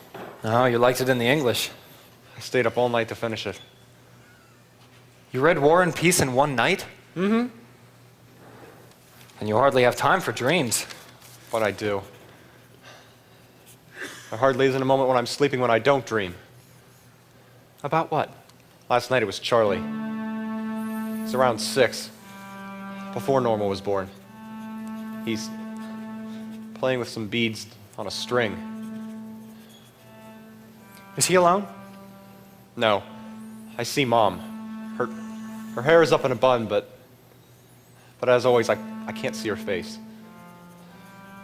Oh, you liked it in the English. I stayed up all night to finish it. You read War and Peace in one night? Mm-hmm. And you hardly have time for dreams. But I do. There hardly isn't a moment when I'm sleeping when I don't dream. About what? Last night it was Charlie. It was around 6, before Norma was born. He's playing with some beads on a string. Is he alone? No. I see Mom. Her hair is up in a bun, but as always, I can't see her face.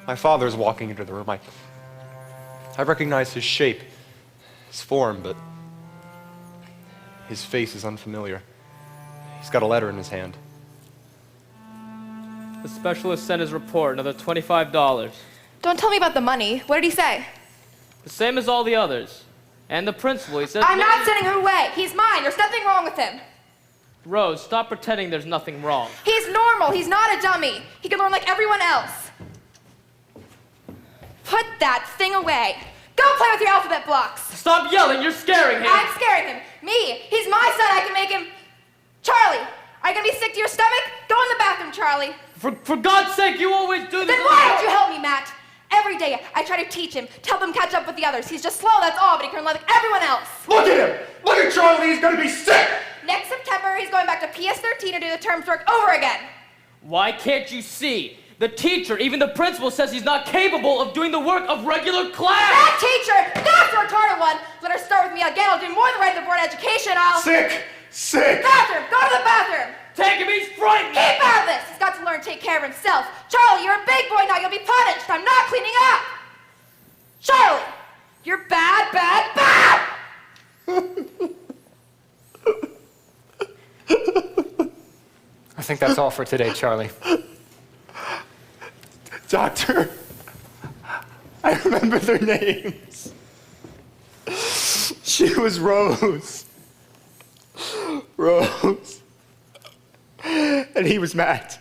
My father's walking into the room. I recognize his shape, his form, but his face is unfamiliar. He's got a letter in his hand. The specialist sent his report, another $25. Don't tell me about the money. What did he say? The same as all the others. And the principal, he says... I'm not sending her away. He's mine. There's nothing wrong with him. Rose, stop pretending there's nothing wrong. He's normal. He's not a dummy. He can learn like everyone else. Put that thing away. Go play with your alphabet blocks. Stop yelling, you're scaring him. I'm scaring him. Me. He's my son. I can make him. Charlie, are you gonna be sick to your stomach? Go in the bathroom, Charlie. For God's sake, you always do this. Then why don't you help me, Matt? Every day I try to teach him, to help him catch up with the others. He's just slow, that's all, but he can learn like everyone else. Look at him! Look at Charlie, he's gonna be sick! Next September, he's going back to PS13 to do the term's work over again. Why can't you see? The teacher, even the principal, says he's not capable of doing the work of regular class. That teacher, that's the retarded one. Let her start with me again. I'll do more than write the board education. I'll... Sick! Sick! Bathroom! Go to the bathroom! Take him, he's frightened! Keep out of this! He's got to learn to take care of himself. Charlie, you're a big boy now. You'll be punished. I'm not cleaning up. Charlie, you're bad, bad, bad! I think that's all for today, Charlie. Doctor, I remember their names. She was Rose. Rose. And he was Matt.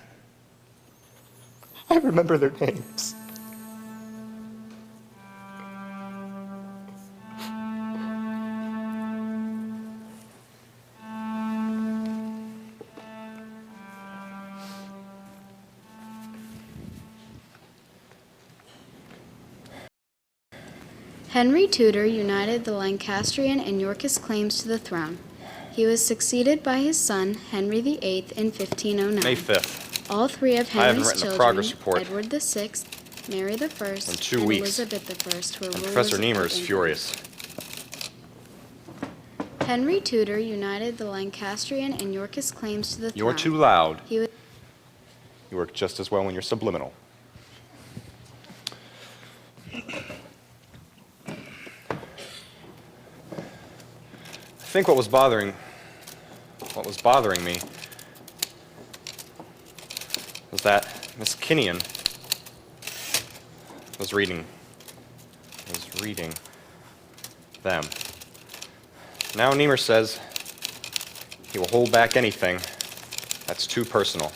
I remember their names. Henry Tudor united the Lancastrian and Yorkist claims to the throne. He was succeeded by his son, Henry VIII, in 1509. May 5th. All three of I haven't Henry's written the children, progress report Edward VI, Mary I, in 2 and weeks. Elizabeth I, were And rulers Professor of Niemer is England. furious. Henry Tudor united the Lancastrian and Yorkist claims to the throne. You're too loud. He was You work just as well when you're subliminal. I think what was bothering me was that Miss Kinnian was reading them. Now Niemer says he will hold back anything that's too personal.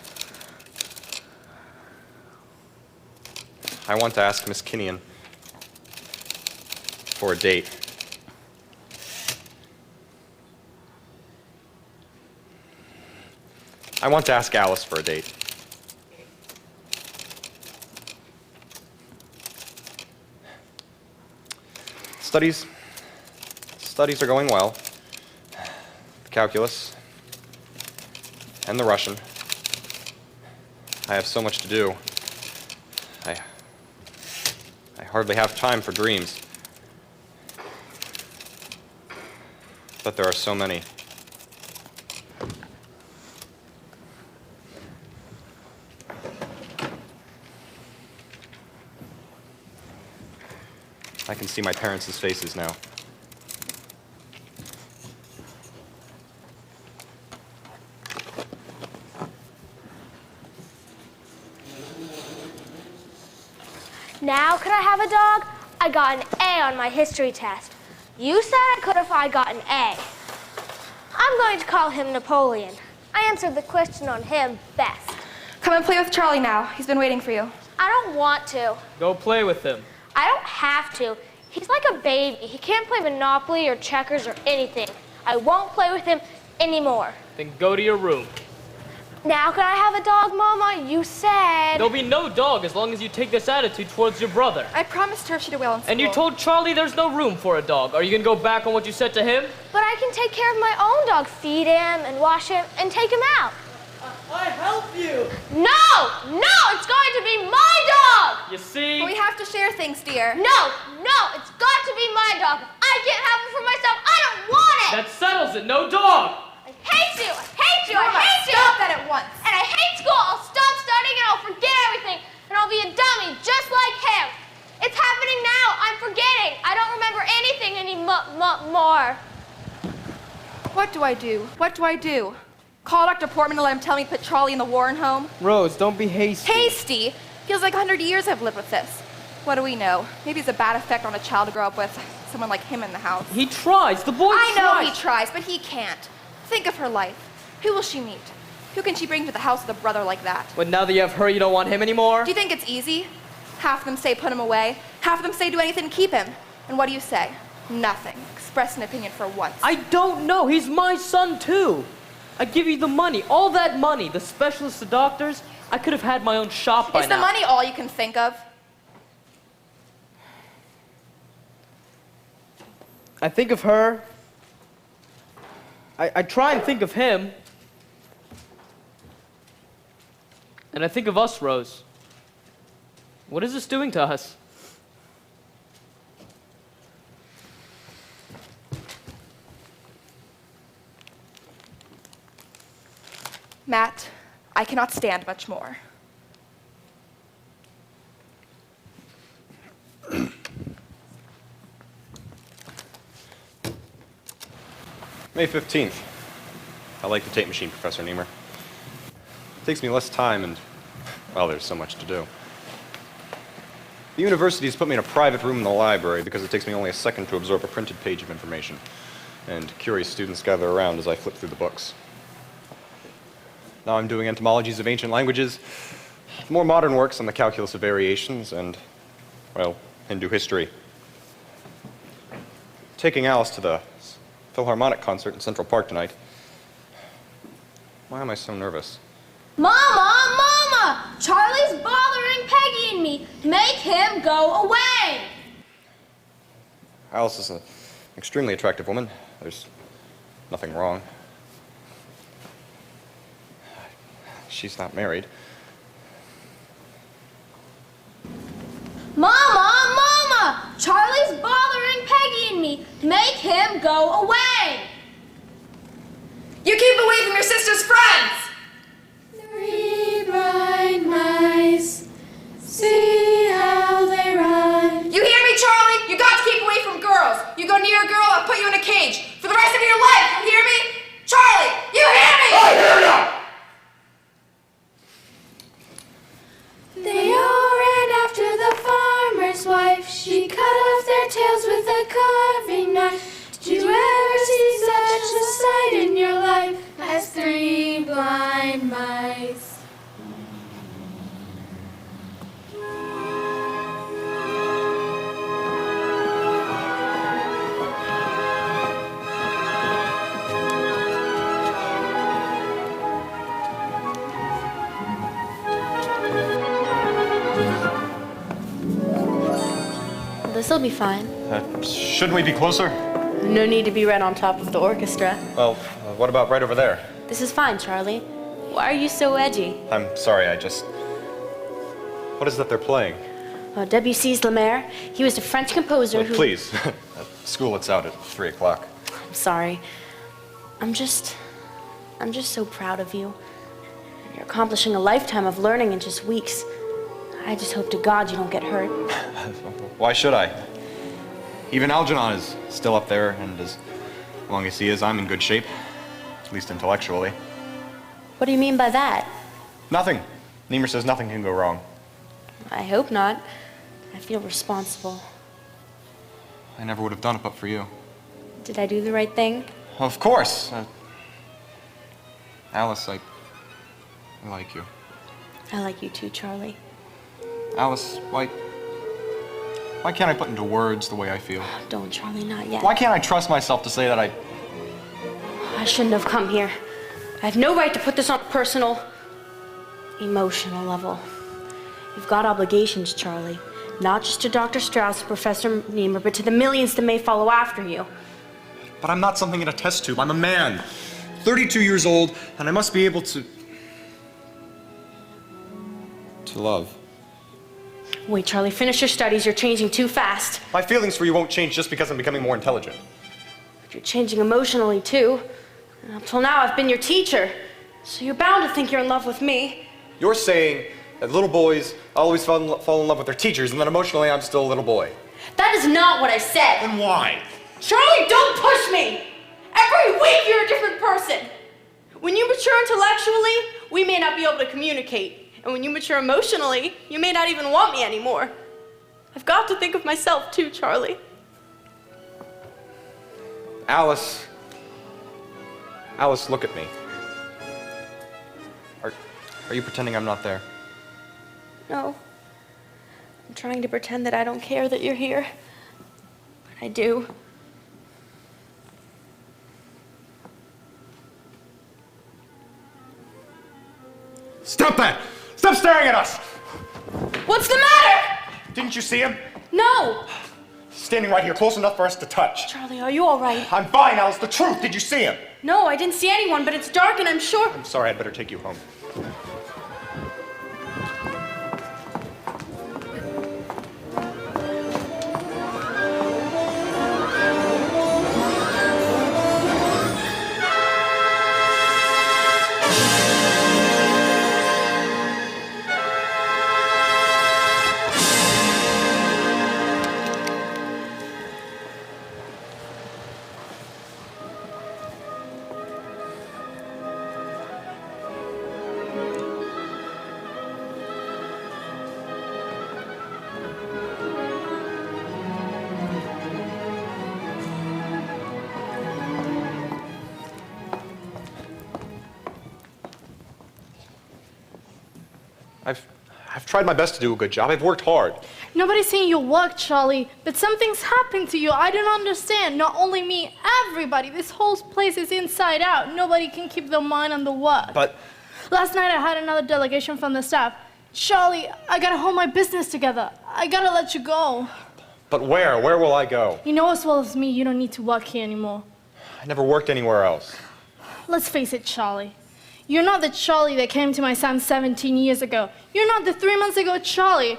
I want to ask Miss Kinnian for a date. I want to ask Alice for a date. Studies are going well. The calculus and the Russian. I have so much to do. I hardly have time for dreams. But there are so many. I can see my parents' faces now. Now could I have a dog? I got an A on my history test. You said I could if I got an A. I'm going to call him Napoleon. I answered the question on him best. Come and play with Charlie now. He's been waiting for you. I don't want to. Go play with him. I don't have to. He's like a baby. He can't play Monopoly or checkers or anything. I won't play with him anymore. Then go to your room. Now can I have a dog, Mama? You said... There'll be no dog as long as you take this attitude towards your brother. I promised her if she did well in school. And you told Charlie there's no room for a dog. Are you gonna go back on what you said to him? But I can take care of my own dog. Feed him and wash him and take him out. I help you! No! No! It's going to be my dog! You see? But we have to share things, dear. No! No! It's got to be my dog. If I can't have it for myself, I don't want it! That settles it. No dog! I hate you! I hate you! I hate you! Stop that at once! And I hate school! I'll stop studying and I'll forget everything. And I'll be a dummy just like him. It's happening now. I'm forgetting. I don't remember anything anymore. What do I do? What do I do? Call Dr. Portman and let him tell me to put Charlie in the Warren home? Rose, don't be hasty. Hasty? Feels like 100 years I've lived with this. What do we know? Maybe it's a bad effect on a child to grow up with someone like him in the house. He tries. The boy I tries. know he tries, but he can't. Think of her life. Who will she meet? Who can she bring to the house with a brother like that? But now that you have her, you don't want him anymore? Do you think it's easy? Half of them say put him away. Half of them say do anything to keep him. And what do you say? Nothing. Express an opinion for once. I don't know. He's my son, too. I give you the money, all that money, the specialists, the doctors. I could have had my own shop by now. Is the money all you can think of? I think of her. I try and think of him. And I think of us, Rose. What is this doing to us? Matt, I cannot stand much more. May 15th. I like the tape machine, Professor Niemer. It takes me less time and, well, there's so much to do. The university's put me in a private room in the library because it takes me only a second to absorb a printed page of information. And curious students gather around as I flip through the books. Now I'm doing entomologies of ancient languages, more modern works on the calculus of variations, and, well, Hindu history. Taking Alice to the Philharmonic concert in Central Park tonight. Why am I so nervous? Mama! Mama! Charlie's bothering Peggy and me. Make him go away! Alice is an extremely attractive woman. There's nothing wrong. She's not married. Mama! Mama! Charlie's bothering Peggy and me. Make him go away! You keep away from your sister's friends! 3 blind mice, see how they run. You hear me, Charlie? You got to keep away from girls. You go near a girl, I'll put you in a cage for the rest of your life. You hear me? Charlie, you hear me? I hear ya! They all ran after the farmer's wife. She cut off their tails with a carving knife. Did you ever see such a sight in your life as 3 blind mice? This'll be fine. Shouldn't we be closer? No need to be right on top of the orchestra. Well, what about right over there? This is fine, Charlie. Why are you so edgy? I'm sorry, What is that they're playing? Debussy's La Mer. He was a French composer who... Please. At school, it's out at 3 o'clock. I'm sorry. I'm just so proud of you. You're accomplishing a lifetime of learning in just weeks. I just hope to God you don't get hurt. Why should I? Even Algernon is still up there, and as long as he is, I'm in good shape. At least intellectually. What do you mean by that? Nothing. Niemer says nothing can go wrong. I hope not. I feel responsible. I never would have done it but for you. Did I do the right thing? Of course. Alice, I like you. I like you too, Charlie. Alice, why can't I put into words the way I feel? Don't, Charlie, not yet. Why can't I trust myself to say that I shouldn't have come here. I have no right to put this on a personal, emotional level. You've got obligations, Charlie. Not just to Dr. Strauss, Professor Niemer, but to the millions that may follow after you. But I'm not something in a test tube. I'm a man, 32 years old, and I must be able to love. Wait, Charlie, finish your studies. You're changing too fast. My feelings for you won't change just because I'm becoming more intelligent. But you're changing emotionally, too. And up till now, I've been your teacher. So you're bound to think you're in love with me. You're saying that little boys always fall in love with their teachers, and that emotionally I'm still a little boy. That is not what I said. Then why? Charlie, don't push me! Every week you're a different person. When you mature intellectually, we may not be able to communicate. And when you mature emotionally, you may not even want me anymore. I've got to think of myself too, Charlie. Alice, look at me. Are you pretending I'm not there? No. I'm trying to pretend that I don't care that you're here. But I do. Stop that! Stop staring at us! What's the matter? Didn't you see him? No! Standing right here, close enough for us to touch. Charlie, are you all right? I'm fine, Alice. The truth. Did you see him? No, I didn't see anyone, but it's dark and I'm sure. I'm sorry. I'd better take you home. I've tried my best to do a good job. I've worked hard. Nobody's saying you work, Charlie, but something's happened to you. I don't understand. Not only me, everybody. This whole place is inside out. Nobody can keep their mind on the work. But last night I had another delegation from the staff. Charlie, I gotta hold my business together. I gotta let you go. But where? Where will I go? You know as well as me, you don't need to work here anymore. I never worked anywhere else. Let's face it, Charlie. You're not the Charlie that came to my son 17 years ago. You're not the 3 months ago Charlie.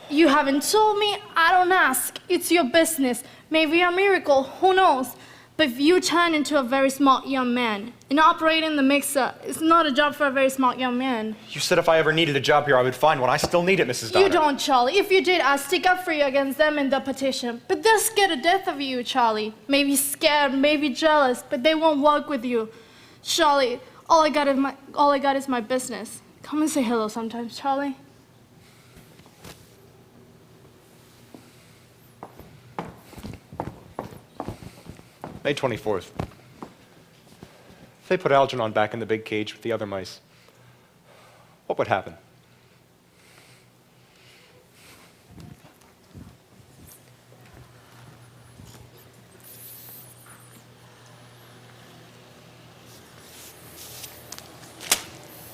You haven't told me, I don't ask. It's your business. Maybe a miracle, who knows? But if you turn into a very smart young man, and operating the mixer is not a job for a very smart young man. You said if I ever needed a job here, I would find one. I still need it, Mrs. Donner. You don't, Charlie. If you did, I'd stick up for you against them in the petition. But they're scared to death of you, Charlie. Maybe scared, maybe jealous, but they won't work with you. Charlie, all I got is my business. Come and say hello sometimes, Charlie. May 24th. If they put Algernon back in the big cage with the other mice, what would happen?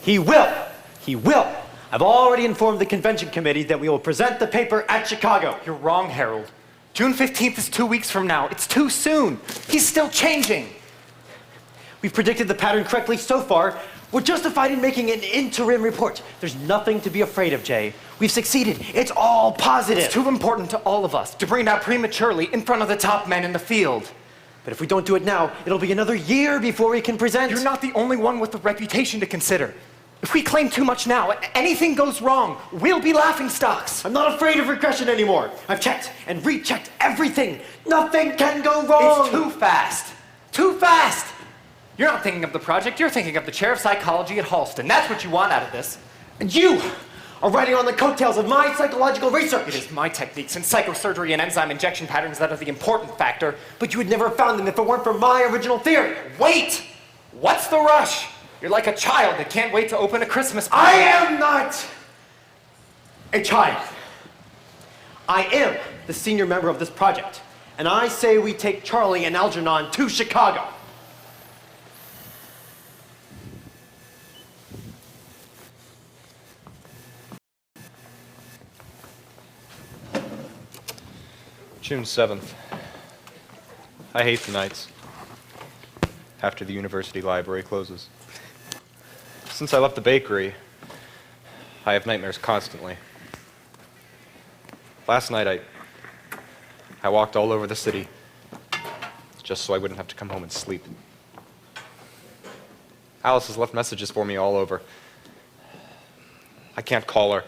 He will. He will. I've already informed the convention committee that we will present the paper at Chicago. You're wrong, Harold. June 15th is 2 weeks from now. It's too soon. He's still changing. We've predicted the pattern correctly so far. We're justified in making an interim report. There's nothing to be afraid of, Jay. We've succeeded. It's all positive. It's too important to all of us to bring it out prematurely in front of the top men in the field. But if we don't do it now, it'll be another year before we can present. You're not the only one with a reputation to consider. If we claim too much now, anything goes wrong, we'll be laughingstocks. I'm not afraid of regression anymore. I've checked and rechecked everything. Nothing can go wrong. It's too fast. Too fast. You're not thinking of the project, you're thinking of the chair of psychology at Halston. That's what you want out of this. And you are riding on the coattails of my psychological research. It is my techniques in psychosurgery and enzyme injection patterns that are the important factor. But you would never have found them if it weren't for my original theory. Wait! What's the rush? You're like a child that can't wait to open a Christmas present. I am not a child. I am the senior member of this project. And I say we take Charlie and Algernon to Chicago. June 7th. I hate the nights after the university library closes. Since I left the bakery, I have nightmares constantly. Last night, I walked all over the city just so I wouldn't have to come home and sleep. Alice has left messages for me all over. I can't call her.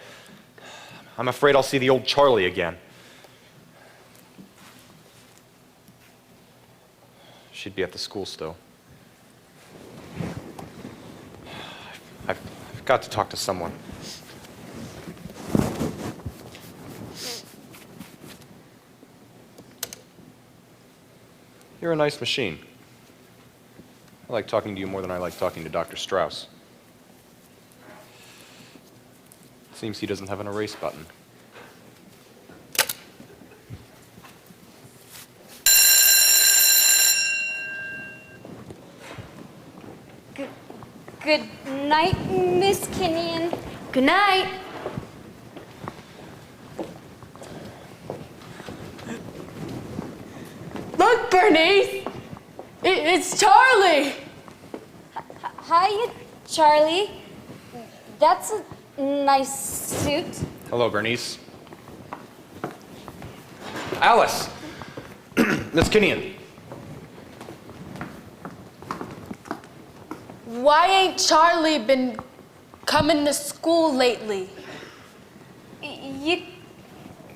I'm afraid I'll see the old Charlie again. She'd be at the school still. I've got to talk to someone. You're a nice machine. I like talking to you more than I like talking to Dr. Strauss. Seems he doesn't have an erase button. Good night, Miss Kenyon. Good night. Look, Bernice! It's Charlie! Hi, Charlie. That's a nice suit. Hello, Bernice. Alice! Miss Kenyon. Why ain't Charlie been coming to school lately? You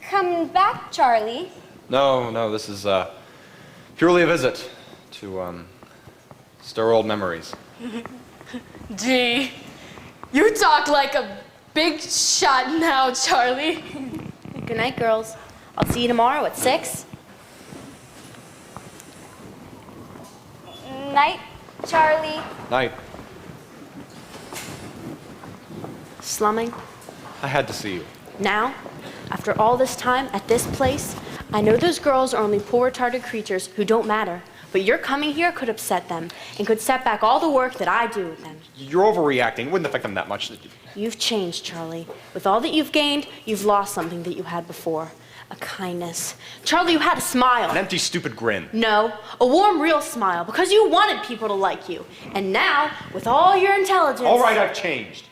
coming back, Charlie? No, this is purely a visit to stir old memories. Gee, you talk like a big shot now, Charlie. Good night, girls. I'll see you tomorrow at 6. Night, Charlie. Night. Slumming? I had to see you. Now, after all this time at this place, I know those girls are only poor retarded creatures who don't matter, but your coming here could upset them and could set back all the work that I do with them. You're overreacting. It wouldn't affect them that much. You've changed, Charlie. With all that you've gained, you've lost something that you had before. A kindness. Charlie, you had a smile. An empty, stupid grin. No, a warm, real smile, because you wanted people to like you. And now, with all your intelligence... All right, I've changed.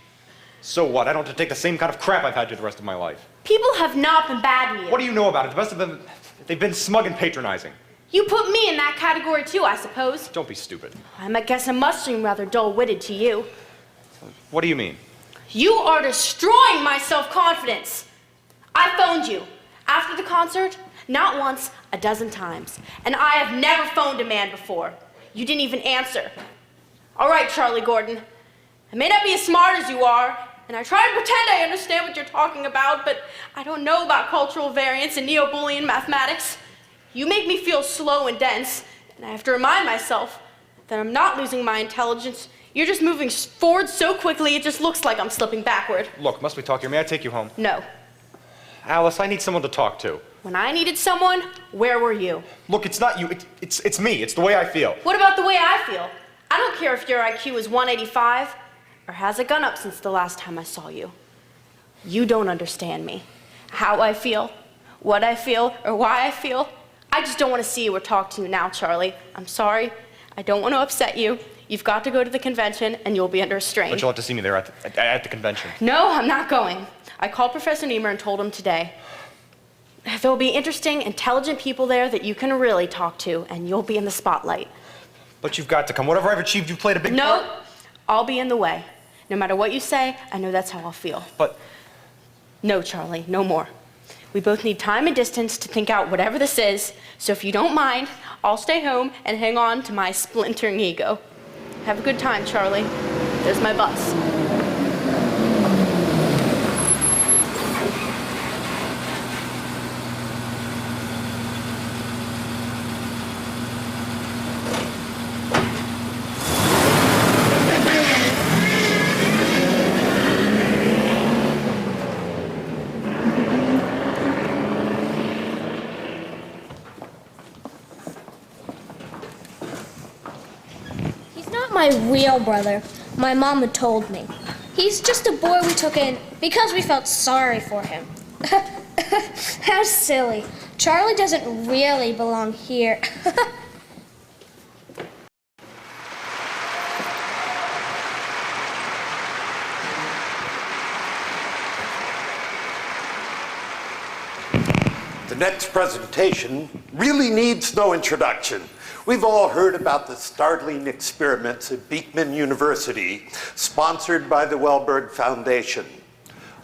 So what? I don't have to take the same kind of crap I've had to the rest of my life. People have not been bad to you. What do you know about it? The best of them, they've been smug and patronizing. You put me in that category too, I suppose. Don't be stupid. I might guess I must seem rather dull-witted to you. What do you mean? You are destroying my self-confidence. I phoned you after the concert, not once, a dozen times. And I have never phoned a man before. You didn't even answer. All right, Charlie Gordon. I may not be as smart as you are, and I try to pretend I understand what you're talking about, but I don't know about cultural variance and neo-Boolean mathematics. You make me feel slow and dense, and I have to remind myself that I'm not losing my intelligence. You're just moving forward so quickly, it just looks like I'm slipping backward. Look, must we talk here? May I take you home? No. Alice, I need someone to talk to. When I needed someone, where were you? Look, it's not you. It's me. It's the way I feel. What about the way I feel? I don't care if your IQ is 185 or has it gone up since the last time I saw you. You don't understand me. How I feel, what I feel, or why I feel. I just don't want to see you or talk to you now, Charlie. I'm sorry. I don't want to upset you. You've got to go to the convention, and you'll be under a strain. But you'll have to see me there at the convention. No, I'm not going. I called Professor Niemer and told him today. There'll be interesting, intelligent people there that you can really talk to, and you'll be in the spotlight. But you've got to come. Whatever I've achieved, you've played a big part. No, I'll be in the way. No matter what you say, I know that's how I'll feel. But... No, Charlie, no more. We both need time and distance to think out whatever this is, so if you don't mind, I'll stay home and hang on to my splintering ego. Have a good time, Charlie. There's my bus. My real brother. My mama told me. He's just a boy we took in because we felt sorry for him. How silly. Charlie doesn't really belong here. The next presentation really needs no introduction. We've all heard about the startling experiments at Beekman University, sponsored by the Wellberg Foundation,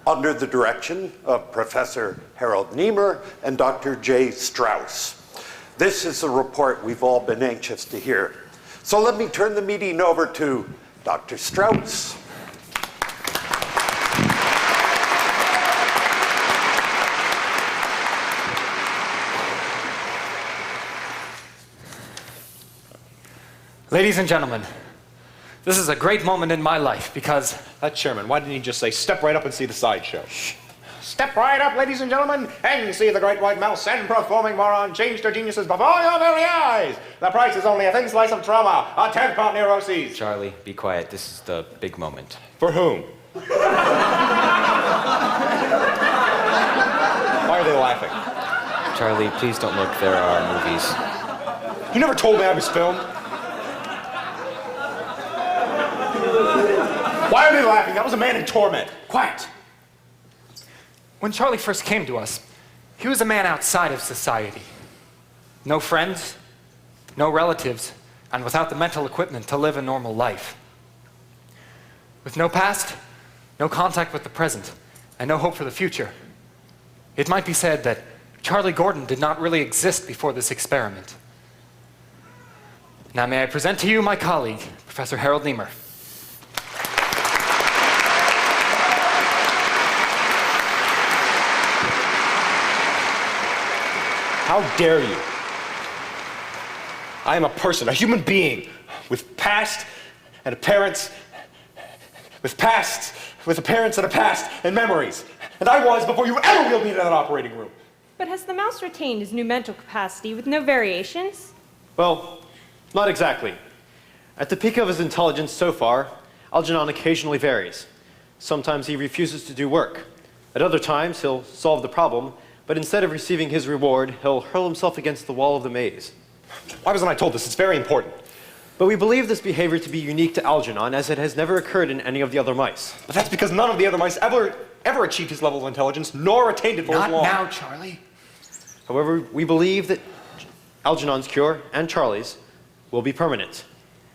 under the direction of Professor Harold Niemer and Dr. Jay Strauss. This is a report we've all been anxious to hear. So let me turn the meeting over to Dr. Strauss. Ladies and gentlemen, this is a great moment in my life because... That chairman, why didn't he just say, step right up and see the sideshow? Step right up, ladies and gentlemen, and see the great white mouse and performing moron change their geniuses before your very eyes. The price is only a thin slice of trauma, a 10-pound neuroses. Charlie, be quiet. This is the big moment. For whom? Why are they laughing? Charlie, please don't look. There are movies. You never told me I was filmed. Why are they laughing? That was a man in torment. Quiet. When Charlie first came to us, he was a man outside of society. No friends, no relatives, and without the mental equipment to live a normal life. With no past, no contact with the present, and no hope for the future. It might be said that Charlie Gordon did not really exist before this experiment. Now may I present to you my colleague, Professor Harold Niemer. How dare you? I am a person, a human being, with past and a parents, with pasts, with a parents and a past and memories. And I was before you ever wheeled me into that operating room. But has the mouse retained his new mental capacity with no variations? Well, not exactly. At the peak of his intelligence so far, Algernon occasionally varies. Sometimes he refuses to do work. At other times, he'll solve the problem, but instead of receiving his reward, he'll hurl himself against the wall of the maze. Why wasn't I told this? It's very important. But we believe this behavior to be unique to Algernon, as it has never occurred in any of the other mice. But that's because none of the other mice ever achieved his level of intelligence, nor attained it for as long. Not now, Charlie. However, we believe that Algernon's cure, and Charlie's, will be permanent.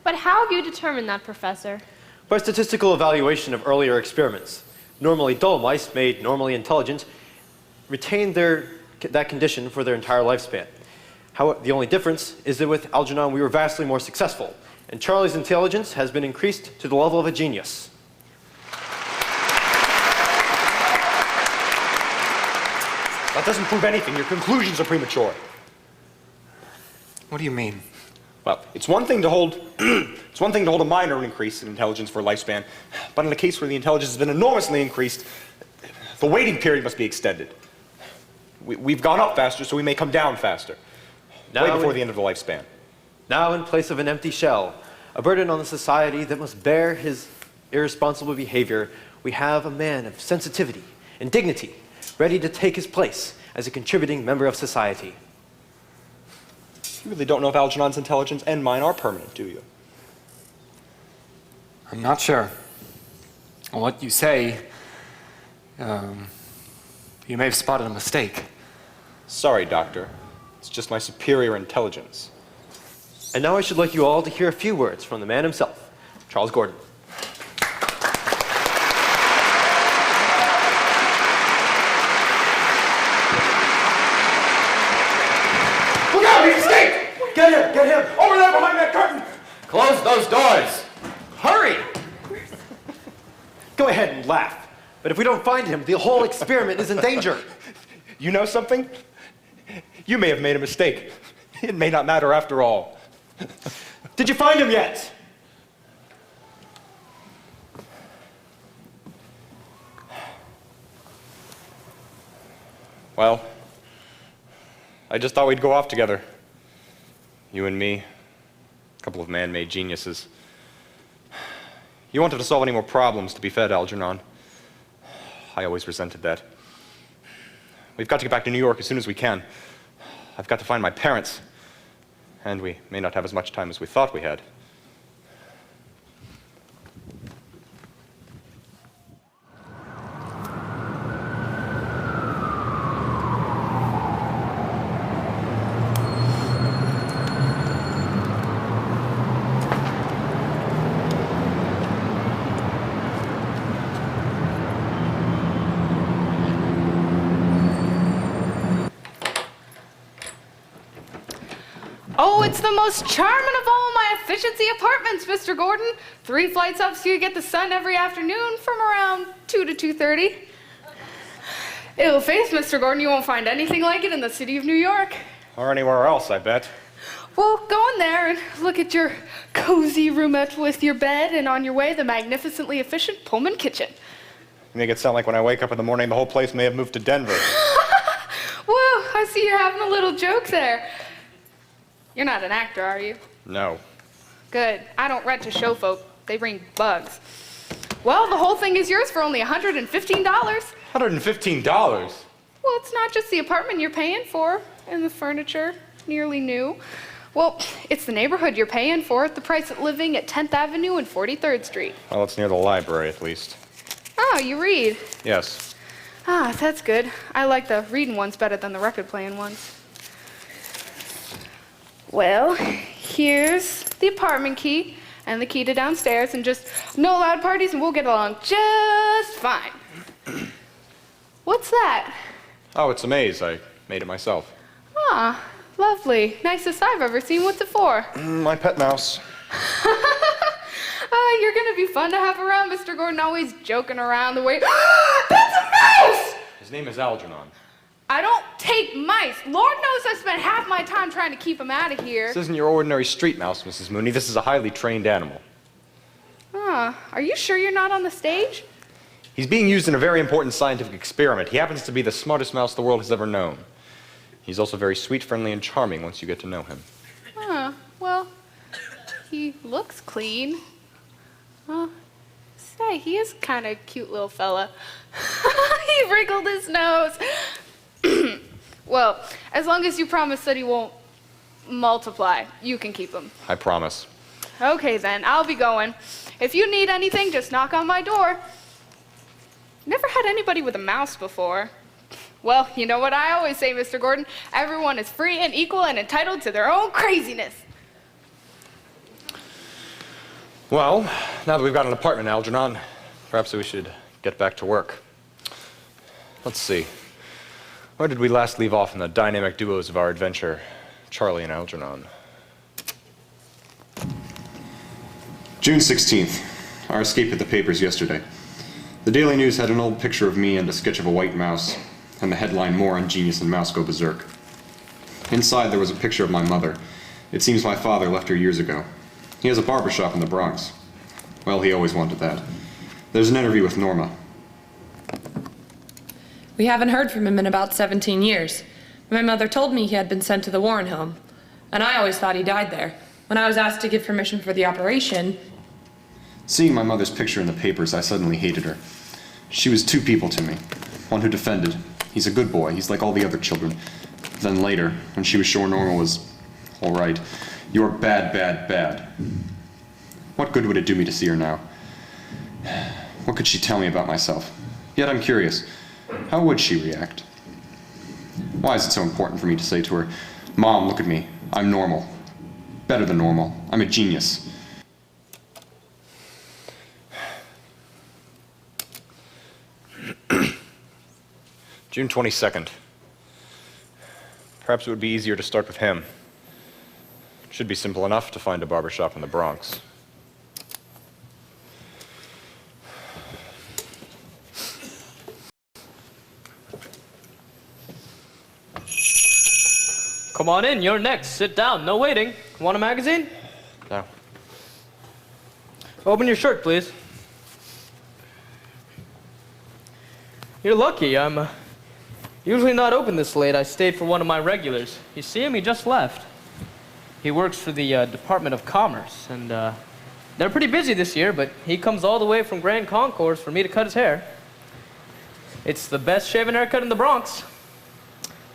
But how have you determined that, Professor? By statistical evaluation of earlier experiments. Normally dull mice, made normally intelligent, retain that condition for their entire lifespan. The only difference is that with Algernon we were vastly more successful, and Charlie's intelligence has been increased to the level of a genius. That doesn't prove anything. Your conclusions are premature. What do you mean? Well, it's one thing to hold a minor increase in intelligence for a lifespan, but in a case where the intelligence has been enormously increased, the waiting period must be extended. We've gone up faster, so we may come down faster. Way before the end of the lifespan. Now, in place of an empty shell, a burden on the society that must bear his irresponsible behavior, we have a man of sensitivity and dignity, ready to take his place as a contributing member of society. You really don't know if Algernon's intelligence and mine are permanent, do you? I'm not sure. On what you say, you may have spotted a mistake. Sorry, Doctor. It's just my superior intelligence. And now I should like you all to hear a few words from the man himself, Charles Gordon. Look out! He's escaped! Get him! Get him! Over there behind that curtain! Close those doors! Hurry! Go ahead and laugh. But if we don't find him, the whole experiment is in danger. You know something? You may have made a mistake. It may not matter after all. Did you find him yet? Well, I just thought we'd go off together. You and me, a couple of man-made geniuses. You wanted to solve any more problems to be fed, Algernon. I always resented that. We've got to get back to New York as soon as we can. I've got to find my parents. And we may not have as much time as we thought we had. Oh, it's the most charming of all my efficiency apartments, Mr. Gordon. 3 flights up so you get the sun every afternoon from around 2 to 2:30. Ill faith, Mr. Gordon, you won't find anything like it in the city of New York. Or anywhere else, I bet. Well, go in there and look at your cozy roomette with your bed, and on your way, the magnificently efficient Pullman kitchen. You make it sound like when I wake up in the morning, the whole place may have moved to Denver. Whoa, I see you're having a little joke there. You're not an actor, are you? No. Good. I don't rent to show folk. They bring bugs. Well, the whole thing is yours for only $115. $115? Well, it's not just the apartment you're paying for and the furniture, nearly new. Well, it's the neighborhood you're paying for at the price of living at 10th Avenue and 43rd Street. Well, it's near the library, at least. Oh, you read? Yes. Ah, that's good. I like the reading ones better than the record playing ones. Well, here's the apartment key and the key to downstairs, and just no loud parties and we'll get along just fine. What's that? Oh, it's a maze. I made it myself. Ah, lovely. Nicest I've ever seen. What's it for? My pet mouse. You're gonna be fun to have around, Mr. Gordon, always joking around the way. That's a mouse! His name is Algernon. I don't take mice. Lord knows I spent half my time trying to keep him out of here. This isn't your ordinary street mouse, Mrs. Mooney. This is a highly trained animal. Are you sure you're not on the stage? He's being used in a very important scientific experiment. He happens to be the smartest mouse the world has ever known. He's also very sweet, friendly, and charming once you get to know him. Well, he looks clean. Say, he is kind of cute little fella. He wriggled his nose. Well, as long as you promise that he won't multiply, you can keep him. I promise. Okay then, I'll be going. If you need anything, just knock on my door. Never had anybody with a mouse before. Well, you know what I always say, Mr. Gordon? Everyone is free and equal and entitled to their own craziness. Well, now that we've got an apartment, Algernon, perhaps we should get back to work. Let's see. Where did we last leave off in the dynamic duos of our adventure, Charlie and Algernon? June 16th. Our escape hit the papers yesterday. The Daily News had an old picture of me and a sketch of a white mouse, and the headline, "More on Genius and Mouse Go Berserk." Inside there was a picture of my mother. It seems my father left her years ago. He has a barber shop in the Bronx. Well, he always wanted that. There's an interview with Norma. We haven't heard from him in about 17 years. My mother told me he had been sent to the Warren home, and I always thought he died there. When I was asked to give permission for the operation... Seeing my mother's picture in the papers, I suddenly hated her. She was two people to me. One who defended. He's a good boy. He's like all the other children. Then later, when she was sure Norma was all right, "You're bad, bad, bad." What good would it do me to see her now? What could she tell me about myself? Yet I'm curious. How would she react? Why is it so important for me to say to her, "Mom, look at me. I'm normal. Better than normal. I'm a genius." June 22nd. Perhaps it would be easier to start with him. It should be simple enough to find a barbershop in the Bronx. Come on in, you're next. Sit down, no waiting. Want a magazine? No. Open your shirt, please. You're lucky. I'm usually not open this late. I stayed for one of my regulars. You see him? He just left. He works for the Department of Commerce, and they're pretty busy this year, but he comes all the way from Grand Concourse for me to cut his hair. It's the best shaven haircut in the Bronx.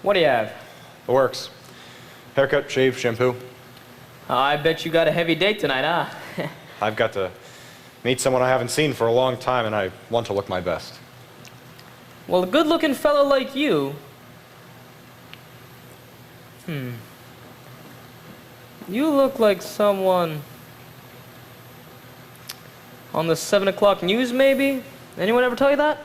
What do you have? The works. Haircut, shave, shampoo. I bet you got a heavy date tonight, huh? I've got to meet someone I haven't seen for a long time, and I want to look my best. Well, a good-looking fellow like you... You look like someone... on the 7 o'clock news, maybe? Anyone ever tell you that?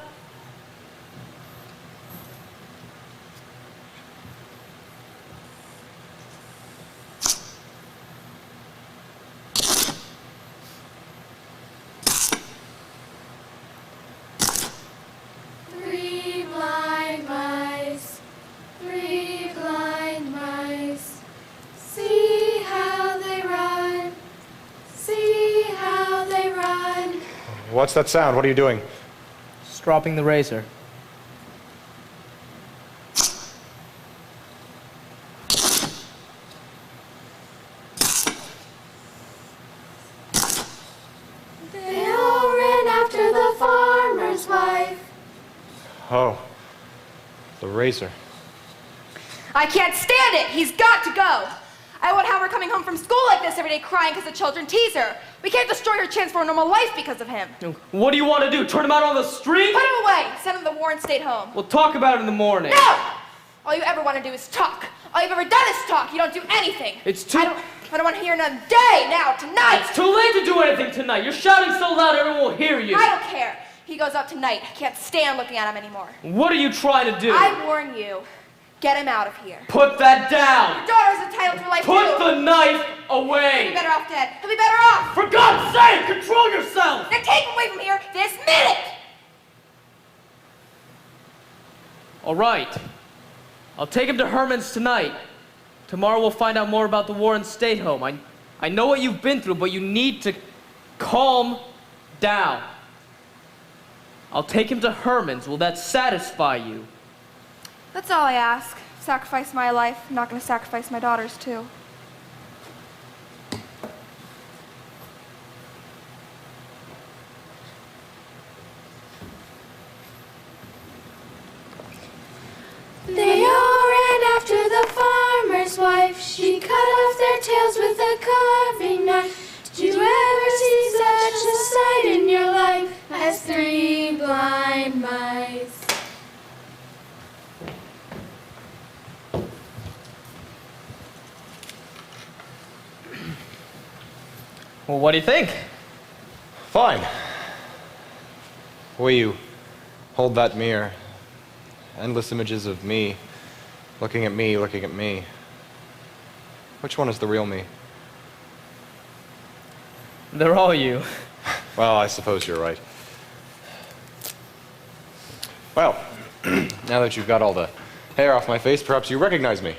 Three blind mice, three blind mice. See how they run, see how they run. What's that sound? What are you doing? dropping the razor. They all ran after the farmer's wife. Oh, the razor. I can't stand it! He's got to go! I won't have her coming home from school like this every day crying because the children tease her. We can't destroy her chance for a normal life because of him. What do you want to do? Turn him out on the street? Put him away! Send him to the Warren State Home. We'll talk about it in the morning. No! All you ever want to do is talk. All you've ever done is talk. You don't do anything. It's too... I don't want to hear another day now, tonight! It's too late to do anything tonight. You're shouting so loud everyone will hear you. I don't care. He goes out tonight. I can't stand looking at him anymore. What are you trying to do? I warn you. Get him out of here. Put that down! Your daughter's entitled to life too. Put the knife away! He'll be better off dead. He'll be better off! For God's sake, control yourself! Now take him away from here this minute! All right. I'll take him to Herman's tonight. Tomorrow we'll find out more about the Warren State Home. I know what you've been through, but you need to calm down. I'll take him to Herman's. Will that satisfy you? That's all I ask. Sacrifice my life. I'm not going to sacrifice my daughter's too. They all ran after the farmer's wife. She cut off their tails with a carving knife. Did you ever see such a sight in your life as three blind mice? Well, what do you think? Fine. The way you hold that mirror, endless images of me, looking at me, looking at me. Which one is the real me? They're all you. Well, I suppose you're right. Well, now that you've got all the hair off my face, perhaps you recognize me.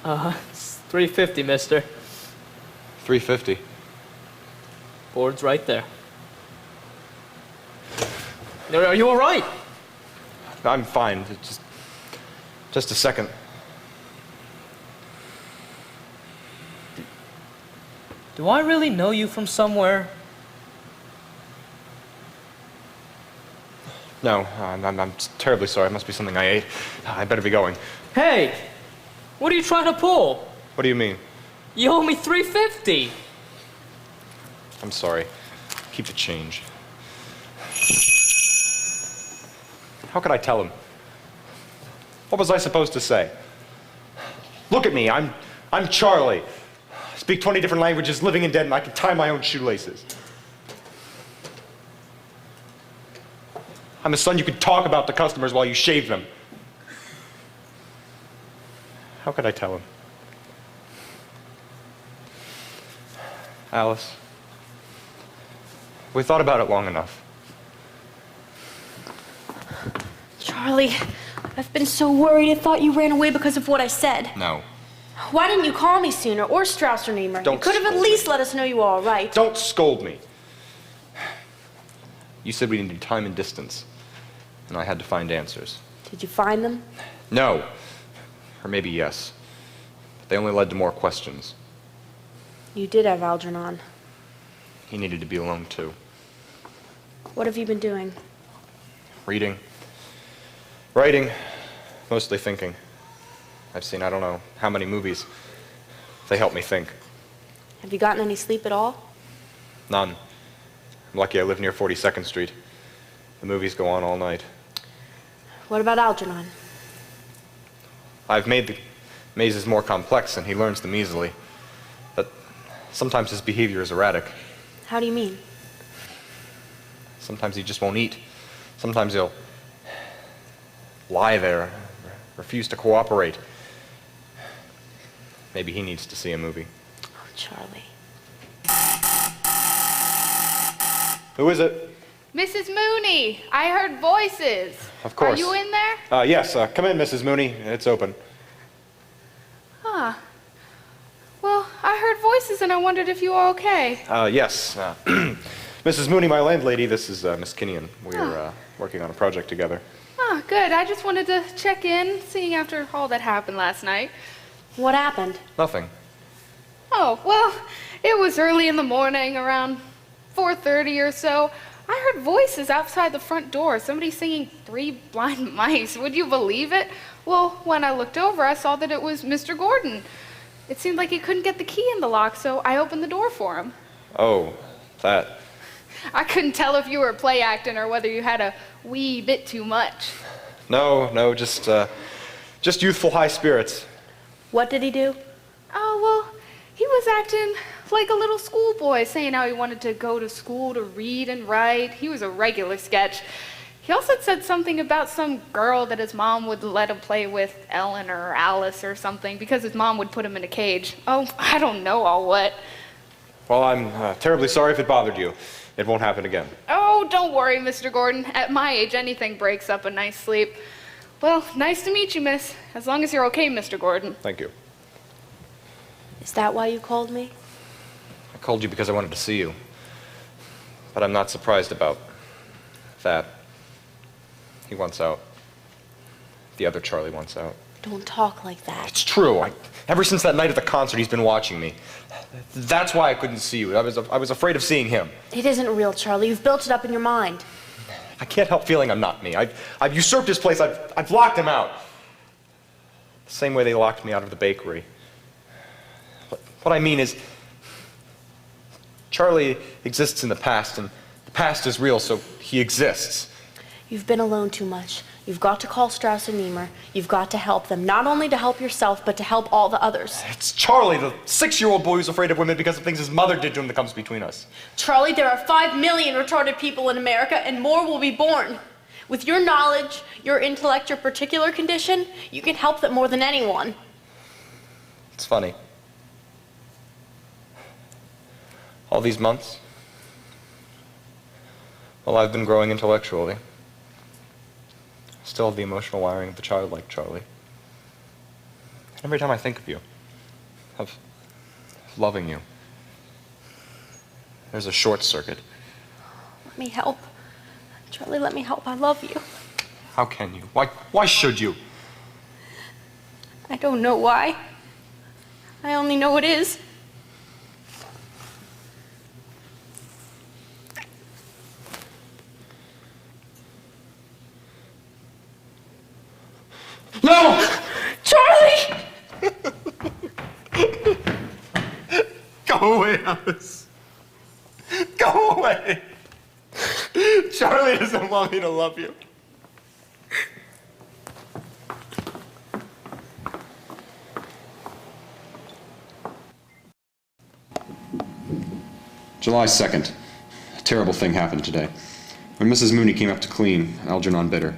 It's $3.50, mister. $3.50. Board's right there. Are you all right? I'm fine. Just a second. Do I really know you from somewhere? No, I'm terribly sorry. It must be something I ate. I better be going. Hey! What are you trying to pull? What do you mean? You owe me $3.50. I'm sorry. Keep the change. How could I tell him? What was I supposed to say? Look at me. I'm Charlie. I speak 20 different languages, living in Denton. I can tie my own shoelaces. I'm a son you can talk about to customers while you shave them. How could I tell him? Alice, we thought about it long enough. Charlie, I've been so worried I thought you ran away because of what I said. No. Why didn't you call me sooner, or Strauss or Niemer? Don't You could have at scold least let us know you were all right. Don't scold me. You said we needed time and distance, and I had to find answers. Did you find them? No. Or maybe yes. But they only led to more questions. You did have Algernon. He needed to be alone too. What have you been doing? Reading. Writing. Mostly thinking. I've seen I don't know how many movies. They help me think. Have you gotten any sleep at all? None. I'm lucky I live near 42nd Street. The movies go on all night. What about Algernon? I've made the mazes more complex and he learns them easily. But sometimes his behavior is erratic. How do you mean? Sometimes he just won't eat. Sometimes he'll lie there, refuse to cooperate. Maybe he needs to see a movie. Oh, Charlie. Who is it? Mrs. Mooney, I heard voices. Of course. Are you in there? Yes, come in, Mrs. Mooney. It's open. Huh. Well, I heard voices and I wondered if you were okay. Yes. Mrs. Mooney, my landlady, this is Miss Kinnian. We're working on a project together. Oh, good. I just wanted to check in, seeing after all that happened last night. What happened? Nothing. Oh, well, it was early in the morning, around 4:30 or so. I heard voices outside the front door, somebody singing Three Blind Mice. Would you believe it? Well, when I looked over, I saw that it was Mr. Gordon. It seemed like he couldn't get the key in the lock, so I opened the door for him. Oh, that. I couldn't tell if you were play acting or whether you had a wee bit too much. No, just youthful high spirits. What did he do? Oh, well, he was acting like a little schoolboy, saying how he wanted to go to school to read and write. He was a regular sketch. He also said something about some girl that his mom would let him play with, Ellen or Alice or something, because his mom would put him in a cage. Oh, I don't know all what. Well, I'm terribly sorry if it bothered you. It won't happen again. Oh, don't worry, Mr. Gordon. At my age, anything breaks up a nice sleep. Well, nice to meet you, miss. As long as you're okay, Mr. Gordon. Thank you. Is that why you called me? I called you because I wanted to see you. But I'm not surprised about that. He wants out. The other Charlie wants out. Don't talk like that. It's true. Ever since that night at the concert, he's been watching me. That's why I couldn't see you. I was afraid of seeing him. It isn't real, Charlie. You've built it up in your mind. I can't help feeling I'm not me. I've usurped his place. I've locked him out. The same way they locked me out of the bakery. What I mean is, Charlie exists in the past, and the past is real, so he exists. You've been alone too much. You've got to call Strauss and Niemer. You've got to help them, not only to help yourself, but to help all the others. It's Charlie, the 6-year-old boy who's afraid of women because of things his mother did to him that comes between us. Charlie, there are 5 million retarded people in America, and more will be born. With your knowledge, your intellect, your particular condition, you can help them more than anyone. It's funny. All these months, while I've been growing intellectually, I still have the emotional wiring of the child like Charlie. And every time I think of you, of loving you, there's a short circuit. Let me help. Charlie, let me help. I love you. How can you? Why should you? I don't know why. I only know it is. No! Charlie! Go away, Alice. Go away. Charlie doesn't want me to love you. July 2nd. A terrible thing happened today. When Mrs. Mooney came up to clean, Algernon bit her.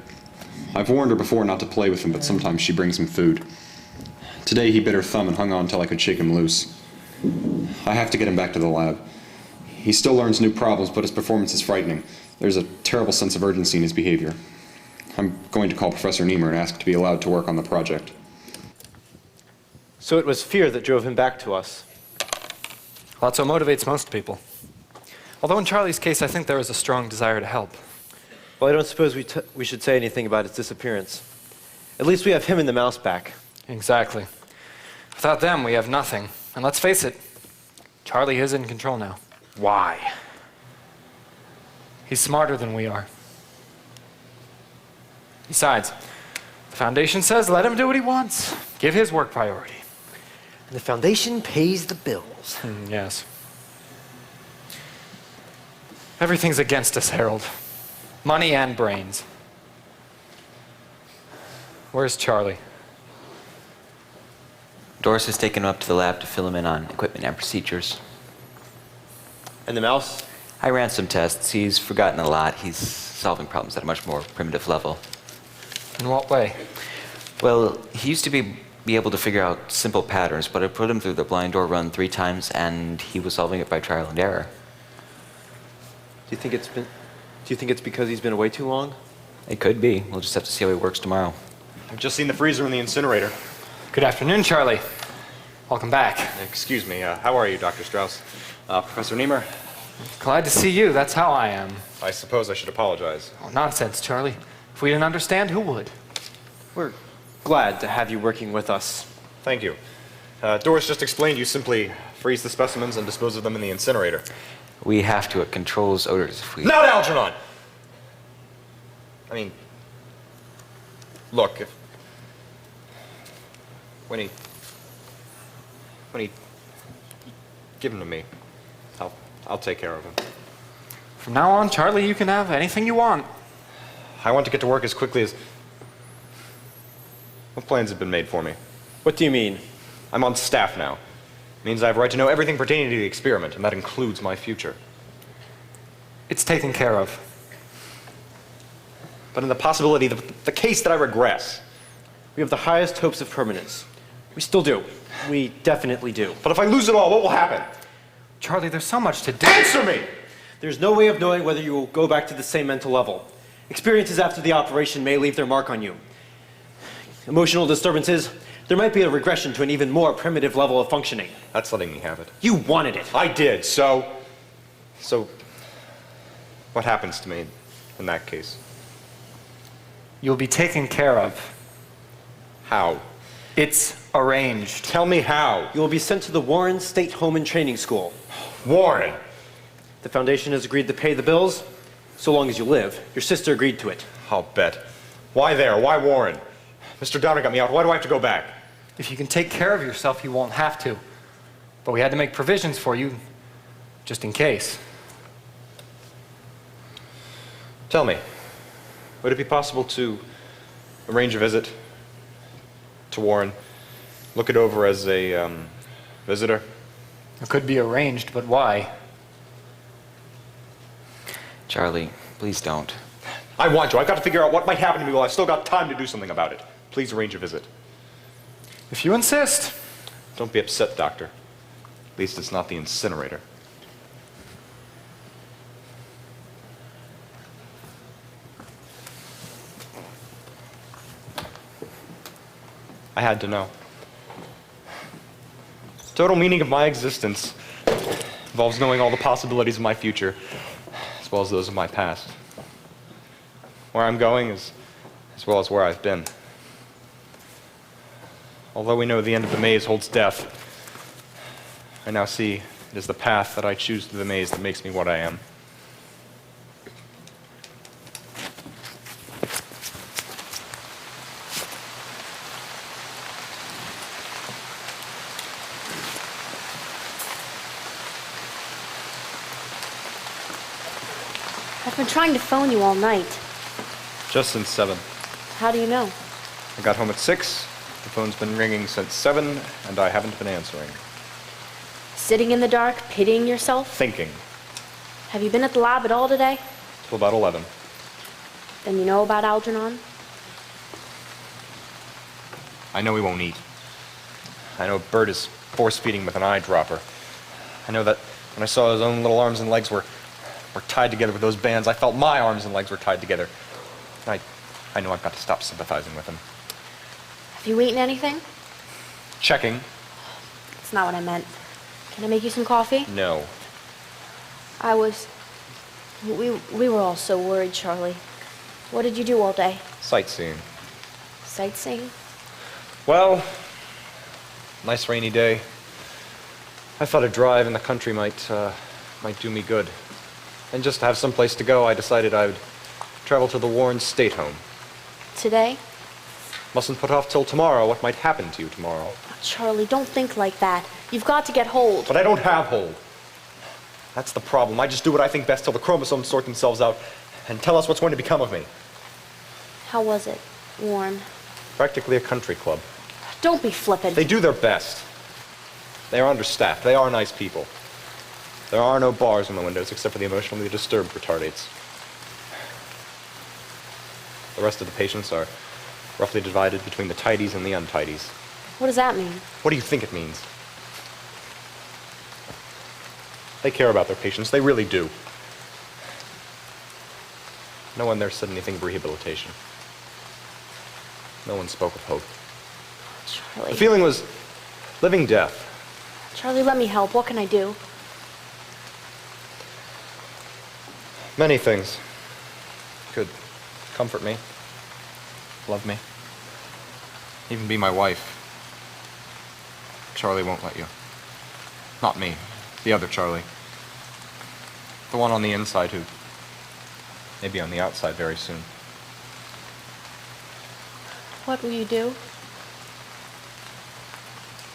I've warned her before not to play with him, but sometimes she brings him food. Today he bit her thumb and hung on until I could shake him loose. I have to get him back to the lab. He still learns new problems, but his performance is frightening. There's a terrible sense of urgency in his behavior. I'm going to call Professor Niemer and ask to be allowed to work on the project. So it was fear that drove him back to us. Well, that's what motivates most people. Although in Charlie's case, I think there is a strong desire to help. Well, I don't suppose we should say anything about his disappearance. At least we have him and the mouse back. Exactly. Without them, we have nothing. And let's face it, Charlie is in control now. Why? He's smarter than we are. Besides, the Foundation says let him do what he wants. Give his work priority. And the Foundation pays the bills. Yes. Everything's against us, Harold. Money and brains. Where's Charlie? Doris has taken him up to the lab to fill him in on equipment and procedures. And the mouse? I ran some tests. He's forgotten a lot. He's solving problems at a much more primitive level. In what way? Well, he used to be able to figure out simple patterns, but I put him through the blind door run 3 times, and he was solving it by trial and error. Do you think it's because he's been away too long? It could be. We'll just have to see how he works tomorrow. I've just seen the freezer and the incinerator. Good afternoon, Charlie. Welcome back. Excuse me. How are you, Dr. Strauss? Professor Niemer? Glad to see you. That's how I am. I suppose I should apologize. Oh, nonsense, Charlie. If we didn't understand, who would? We're glad to have you working with us. Thank you. Doris just explained you simply freeze the specimens and dispose of them in the incinerator. We have to. It controls odors if we... Not Algernon! I mean, look, if... When he... Give him to me. I'll take care of him. From now on, Charlie, you can have anything you want. I want to get to work as quickly as... What plans have been made for me? What do you mean? I'm on staff now. It means I have a right to know everything pertaining to the experiment, and that includes my future. It's taken care of. But in the possibility, the case that I regress... We have the highest hopes of permanence. We still do. We definitely do. But if I lose it all, what will happen? Charlie, there's so much to do. Answer me! There's no way of knowing whether you will go back to the same mental level. Experiences after the operation may leave their mark on you. Emotional disturbances, there might be a regression to an even more primitive level of functioning. That's letting me have it. You wanted it. I did, so what happens to me in that case? You'll be taken care of. How? It's arranged. Tell me how. You will be sent to the Warren State Home and Training School. Warren! The foundation has agreed to pay the bills, so long as you live. Your sister agreed to it. I'll bet. Why there? Why Warren? Mr. Downer got me out. Why do I have to go back? If you can take care of yourself, you won't have to. But we had to make provisions for you, just in case. Tell me, would it be possible to arrange a visit to Warren? Look it over as a visitor? It could be arranged, but why? Charlie, please don't. I want to. I've got to figure out what might happen to me while I've still got time to do something about it. Please arrange a visit. If you insist. Don't be upset, Doctor. At least it's not the incinerator. I had to know. The total meaning of my existence involves knowing all the possibilities of my future, as well as those of my past. Where I'm going as well as where I've been. Although we know the end of the maze holds death, I now see it is the path that I choose through the maze that makes me what I am. I've been trying to phone you all night. Just since 7. How do you know? I got home at 6. The phone's been ringing since 7, and I haven't been answering. Sitting in the dark, pitying yourself? Thinking. Have you been at the lab at all today? Till about 11. Then you know about Algernon? I know he won't eat. I know Bert is force-feeding with an eyedropper. I know that when I saw his own little arms and legs were tied together with those bands, I felt my arms and legs were tied together. I know I've got to stop sympathizing with him. Have you eaten anything? Checking. That's not what I meant. Can I make you some coffee? No. We were all so worried, Charlie. What did you do all day? Sightseeing. Sightseeing? Well, nice rainy day. I thought a drive in the country might do me good. And just to have some place to go, I decided I would travel to the Warren State Home. Today? Mustn't put off till tomorrow what might happen to you tomorrow. Oh, Charlie, don't think like that. You've got to get hold. But I don't have hold. That's the problem. I just do what I think best till the chromosomes sort themselves out and tell us what's going to become of me. How was it? Warm? Practically a country club. Don't be flippant. They do their best. They are understaffed. They are nice people. There are no bars in the windows except for the emotionally disturbed retardates. The rest of the patients are roughly divided between the tidies and the untidies. What does that mean? What do you think it means? They care about their patients. They really do. No one there said anything of rehabilitation. No one spoke of hope. Charlie. The feeling was living death. Charlie, let me help. What can I do? Many things. Could comfort me, love me, even be my wife. Charlie won't let you. Not me, the other Charlie. The one on the inside who may be on the outside very soon. What will you do?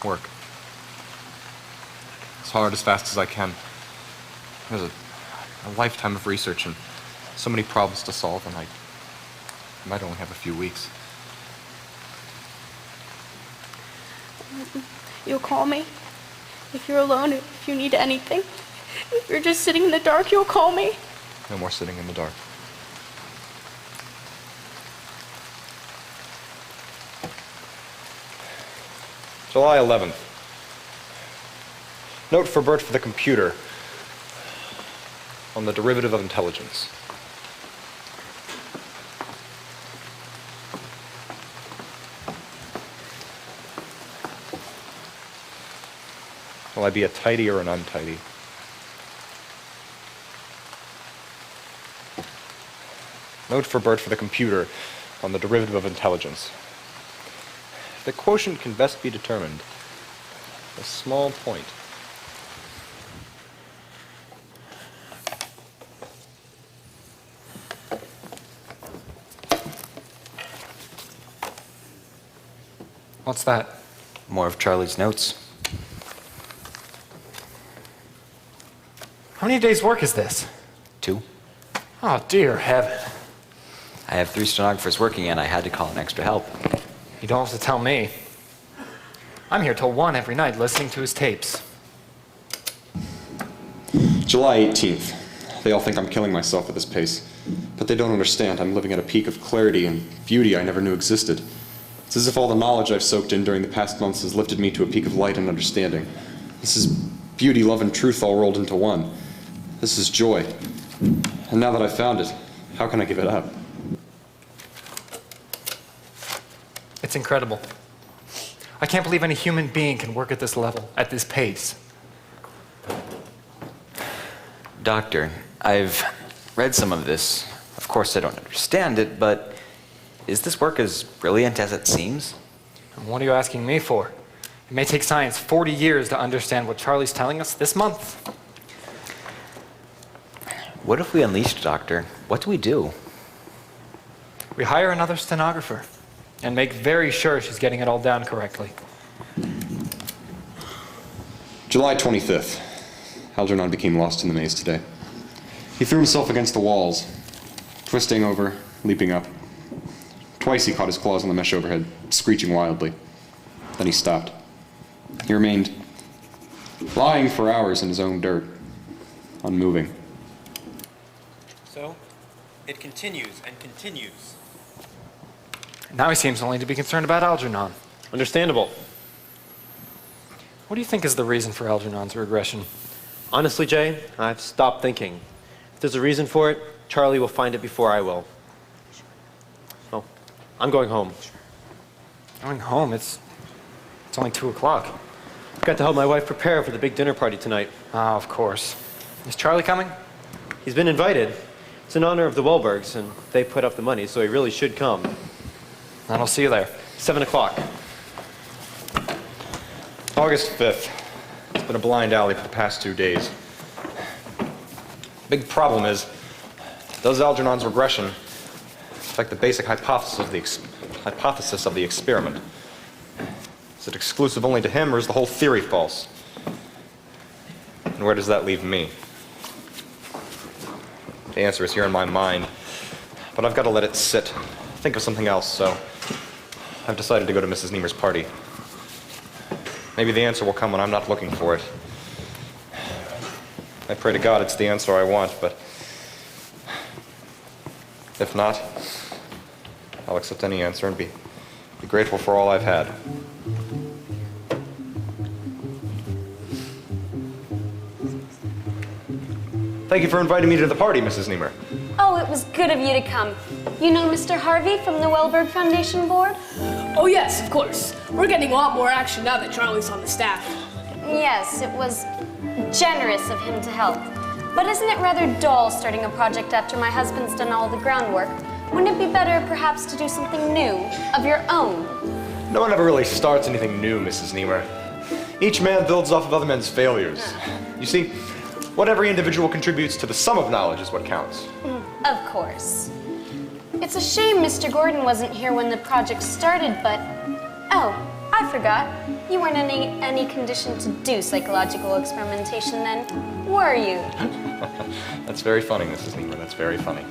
Work. As hard, as fast as I can. There's a lifetime of research and so many problems to solve, and I might only have a few weeks. You'll call me? If you're alone, if you need anything. If you're just sitting in the dark, you'll call me? No more sitting in the dark. July 11th. Note for Bert for the computer on the derivative of intelligence. Will I be a tidy or an untidy? Note for Bert for the computer on the derivative of intelligence. The quotient can best be determined. A small point. What's that? More of Charlie's notes. How many days' work is this? 2. Oh, dear heaven. I have 3 stenographers working and I had to call in extra help. You don't have to tell me. I'm here till 1 every night listening to his tapes. July 18th. They all think I'm killing myself at this pace. But they don't understand. I'm living at a peak of clarity and beauty I never knew existed. It's as if all the knowledge I've soaked in during the past months has lifted me to a peak of light and understanding. This is beauty, love, and truth all rolled into one. This is joy. And now that I've found it, how can I give it up? It's incredible. I can't believe any human being can work at this level, at this pace. Doctor, I've read some of this. Of course, I don't understand it, but is this work as brilliant as it seems? And what are you asking me for? It may take science 40 years to understand what Charlie's telling us this month. What if we unleashed, Doctor? What do we do? We hire another stenographer and make very sure she's getting it all down correctly. July 25th. Algernon became lost in the maze today. He threw himself against the walls, twisting over, leaping up. Twice he caught his claws on the mesh overhead, screeching wildly. Then he stopped. He remained lying for hours in his own dirt, unmoving. So, it continues and continues. Now he seems only to be concerned about Algernon. Understandable. What do you think is the reason for Algernon's regression? Honestly, Jay, I've stopped thinking. If there's a reason for it, Charlie will find it before I will. Oh, I'm going home. Going home? It's only 2 o'clock. I've got to help my wife prepare for the big dinner party tonight. Ah, of course. Is Charlie coming? He's been invited. It's in honor of the Wahlbergs, and they put up the money, so he really should come. Then I'll see you there. 7 o'clock. August 5th. It's been a blind alley for the past 2 days. Big problem is, does Algernon's regression affect the basic hypothesis of the experiment? Is it exclusive only to him, or is the whole theory false? And where does that leave me? The answer is here in my mind, but I've got to let it sit. Think of something else, so I've decided to go to Mrs. Niemer's party. Maybe the answer will come when I'm not looking for it. I pray to God it's the answer I want, but if not, I'll accept any answer and be grateful for all I've had. Thank you for inviting me to the party, Mrs. Niemer. Oh, it was good of you to come. You know Mr. Harvey from the Wellberg Foundation Board? Oh, yes, of course. We're getting a lot more action now that Charlie's on the staff. Yes, it was generous of him to help. But isn't it rather dull starting a project after my husband's done all the groundwork? Wouldn't it be better, perhaps, to do something new, of your own? No one ever really starts anything new, Mrs. Niemer. Each man builds off of other men's failures. You see, what every individual contributes to the sum of knowledge is what counts. Of course. It's a shame Mr. Gordon wasn't here when the project started, but... Oh, I forgot. You weren't in any condition to do psychological experimentation then, were you? That's very funny, Mrs. Niemer. That's very funny.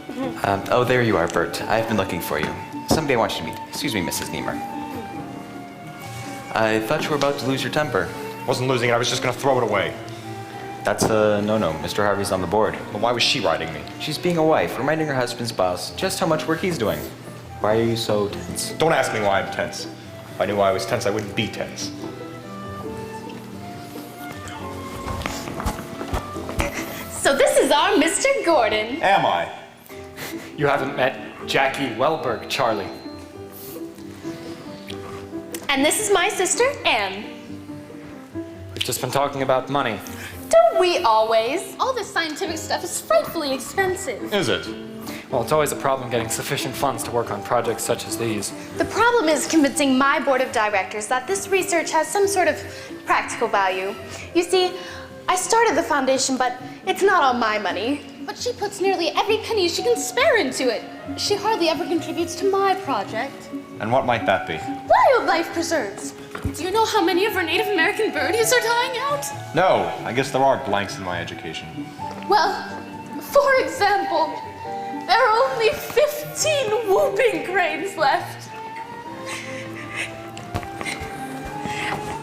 Oh, there you are, Bert. I've been looking for you. Somebody wants you to meet. Excuse me, Mrs. Niemer. I thought you were about to lose your temper. Wasn't losing it. I was just going to throw it away. That's a no-no. Mr. Harvey's on the board. But why was she riding me? She's being a wife, reminding her husband's boss just how much work he's doing. Why are you so tense? Don't ask me why I'm tense. If I knew why I was tense, I wouldn't be tense. So this is our Mr. Gordon. Am I? You haven't met Jackie Wellberg, Charlie. And this is my sister, Anne. We've just been talking about money. Don't we always? All this scientific stuff is frightfully expensive. Is it? Well, it's always a problem getting sufficient funds to work on projects such as these. The problem is convincing my board of directors that this research has some sort of practical value. You see, I started the foundation, but it's not all my money. But she puts nearly every penny she can spare into it. She hardly ever contributes to my project. And what might that be? Wildlife preserves. Do you know how many of our Native American birdies are dying out? No, I guess there are blanks in my education. Well, for example, there are only 15 whooping cranes left.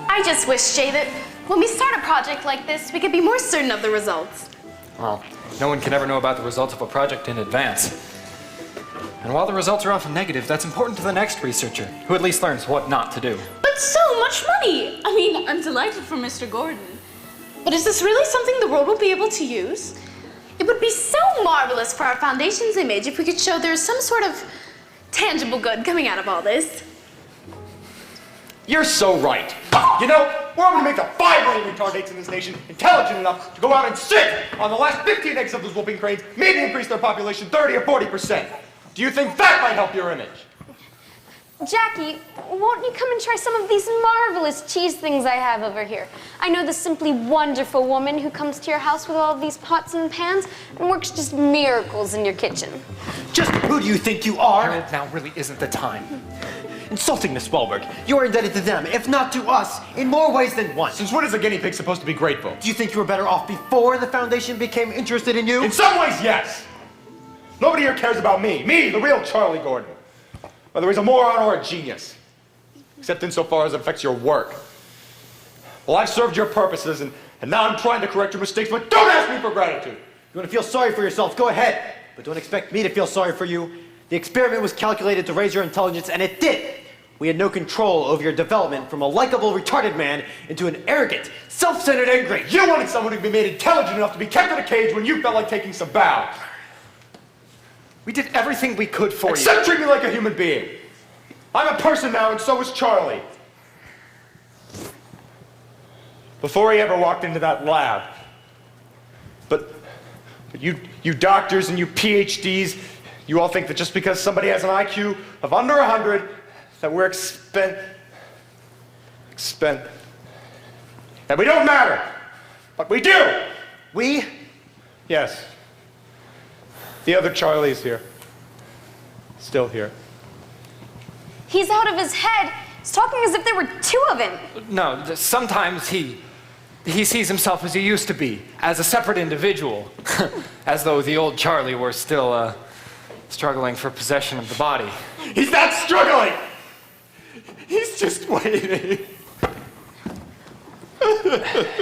I just wish, Jay, that when we start a project like this, we could be more certain of the results. Well, no one can ever know about the results of a project in advance. And while the results are often negative, that's important to the next researcher, who at least learns what not to do. But so much money! I mean, I'm delighted for Mr. Gordon. But is this really something the world will be able to use? It would be so marvelous for our foundation's image if we could show there's some sort of tangible good coming out of all this. You're so right. You know, we're going to make the 5 million retardates in this nation intelligent enough to go out and sit on the last 15 eggs of those whooping cranes, maybe increase their population 30 or 40%. Do you think that might help your image? Jackie, won't you come and try some of these marvelous cheese things I have over here? I know this simply wonderful woman who comes to your house with all of these pots and pans and works just miracles in your kitchen. Just who do you think you are? Now really isn't the time. Insulting Miss Wellberg. You are indebted to them, if not to us, in more ways than one. Since when is a guinea pig supposed to be grateful? Do you think you were better off before the foundation became interested in you? In some ways, yes. Nobody here cares about me, the real Charlie Gordon. Whether he's a moron or a genius. Except insofar as it affects your work. Well, I've served your purposes, and now I'm trying to correct your mistakes, but don't ask me for gratitude. You want to feel sorry for yourself, go ahead. But don't expect me to feel sorry for you. The experiment was calculated to raise your intelligence, and it did. We had no control over your development from a likable, retarded man into an arrogant, self-centered ingrate. You wanted someone who'd be made intelligent enough to be kept in a cage when you felt like taking some bows. We did everything we could for you. Except treat me like a human being. I'm a person now, and so is Charlie. Before he ever walked into that lab. But you doctors and you PhDs, you all think that just because somebody has an IQ of under 100, that we're that we don't matter. But we do. We? Yes. The other Charlie's here. Still here. He's out of his head. He's talking as if there were 2 of him. No, sometimes he sees himself as he used to be, as a separate individual. As though the old Charlie were still struggling for possession of the body. He's not struggling! He's just waiting.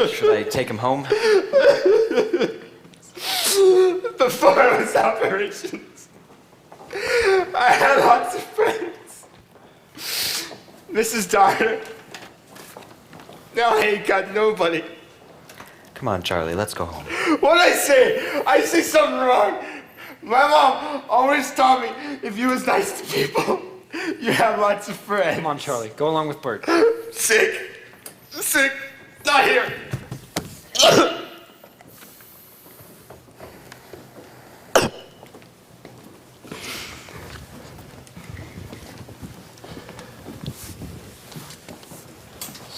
Should I take him home? Before I was operations, I had lots of friends. Mrs. Dyer. Now I ain't got nobody. Come on, Charlie, let's go home. What'd I say? I say something wrong. My mom always taught me if you was nice to people, you have lots of friends. Come on, Charlie, go along with Bert. Sick. Not here.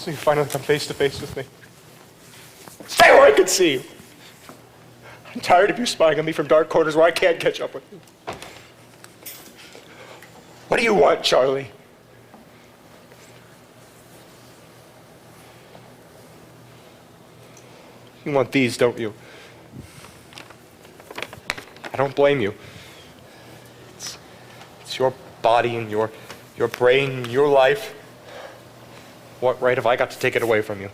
So you finally come face to face with me. Stay where I can see you. I'm tired of you spying on me from dark corners where I can't catch up with you. What do you want, Charlie? You want these, don't you? I don't blame you. It's your body and your brain and your life. What right have I got to take it away from you?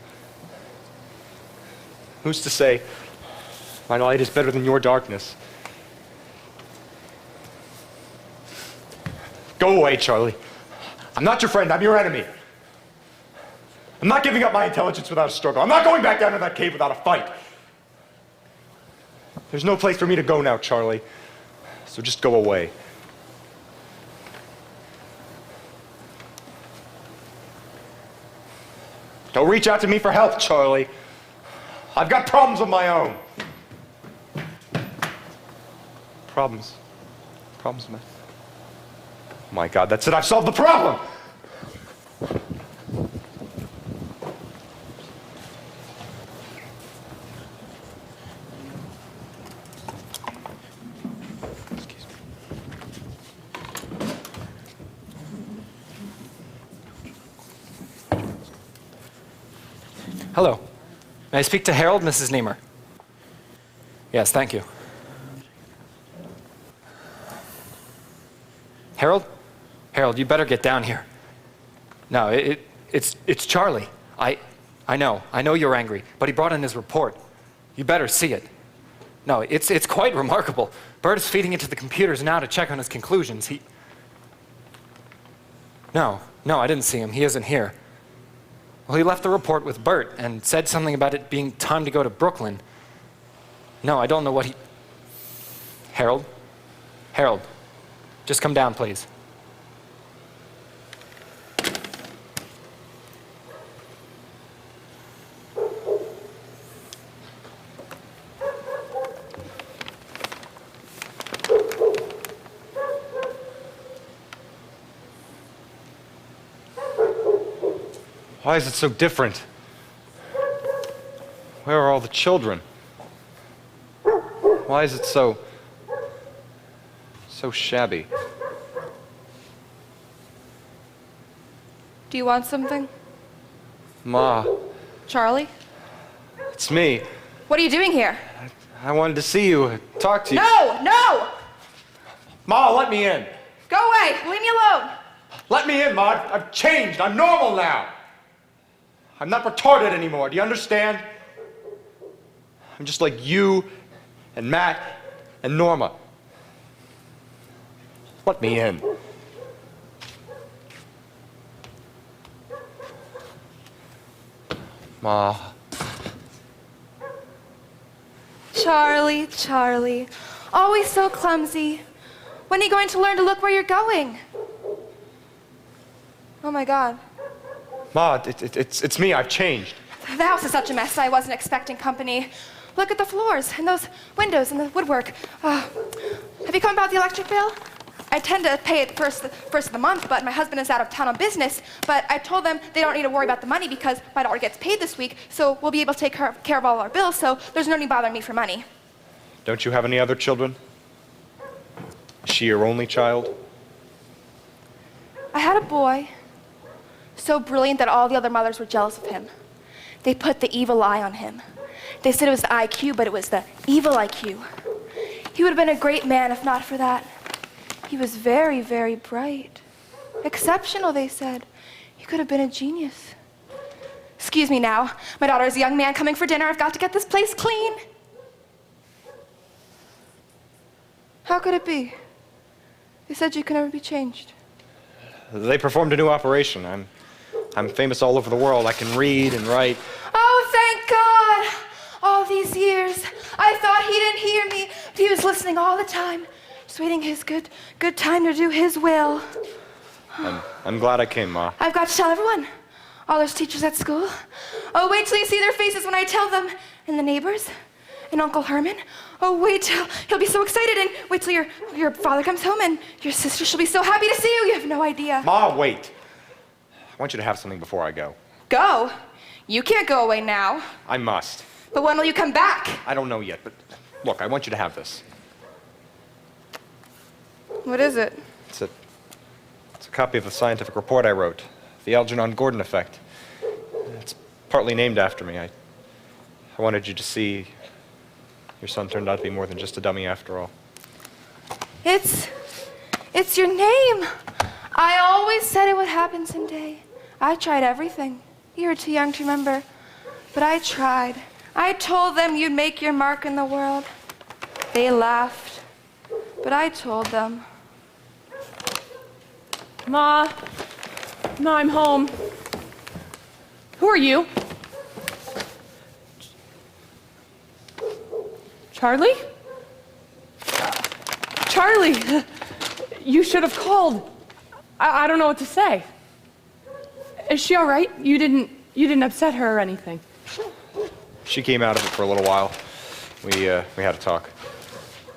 Who's to say my light is better than your darkness? Go away, Charlie. I'm not your friend, I'm your enemy. I'm not giving up my intelligence without a struggle. I'm not going back down to that cave without a fight. There's no place for me to go now, Charlie. So just go away. Don't reach out to me for help, Charlie. I've got problems of my own. Problems? Problems, man. Oh my God, that's it. I've solved the problem. Hello. May I speak to Harold, Mrs. Niemer? Yes, thank you. Harold? Harold, you better get down here. No, it's Charlie. I know you're angry, but he brought in his report. You better see it. No, it's quite remarkable. Bert is feeding it to the computers now to check on his conclusions. No, I didn't see him. He isn't here. Well, he left the report with Bert and said something about it being time to go to Brooklyn. No, I don't know what he... Harold? Harold, just come down, please. Why is it so different? Where are all the children? Why is it so shabby? Do you want something? Ma, Charlie? it's me. What are you doing here? I wanted to see you, talk to you. No! Ma, let me in. Go away! Leave me alone! Let me in, Ma. I've changed. I'm normal now. I'm not retarded anymore. Do you understand? I'm just like you and Matt and Norma. Let me in. Ma. Charlie. Always so clumsy. When are you going to learn to look where you're going? Oh my God. Ma, it's me. I've changed. The house is such a mess. I wasn't expecting company. Look at the floors and those windows and the woodwork. Have you come about the electric bill? I tend to pay it first of the month, but my husband is out of town on business. But I told them they don't need to worry about the money because my daughter gets paid this week, so we'll be able to take care of all our bills, so there's no need bothering me for money. Don't you have any other children? Is she your only child? I had a boy, so brilliant that all the other mothers were jealous of him. They put the evil eye on him. They said it was the IQ, but it was the evil IQ. He would have been a great man if not for that. He was very, very bright. Exceptional, they said. He could have been a genius. Excuse me now. My daughter is a young man coming for dinner. I've got to get this place clean. How could it be? They said you could never be changed. They performed a new operation. I'm famous all over the world. I can read and write. Oh, thank God! All these years, I thought he didn't hear me, but he was listening all the time, just waiting his good time to do his will. I'm glad I came, Ma. I've got to tell everyone, all those teachers at school. Oh, wait till you see their faces when I tell them, and the neighbors, and Uncle Herman. Oh, wait till he'll be so excited, and wait till your father comes home, and your sister, she'll be so happy to see you. You have no idea. Ma, wait. I want you to have something before I go. Go? You can't go away now. I must. But when will you come back? I don't know yet, but look, I want you to have this. What is it? It's a copy of the scientific report I wrote, the Algernon Gordon effect. It's partly named after me. I wanted you to see your son turned out to be more than just a dummy after all. It's your name. I always said it would happen someday. I tried everything. You were too young to remember, but I tried. I told them you'd make your mark in the world. They laughed, but I told them. Ma, I'm home. Who are you? Charlie? Charlie, you should have called. I don't know what to say. Is she all right? You didn't upset her or anything. She came out of it for a little while. We had a talk.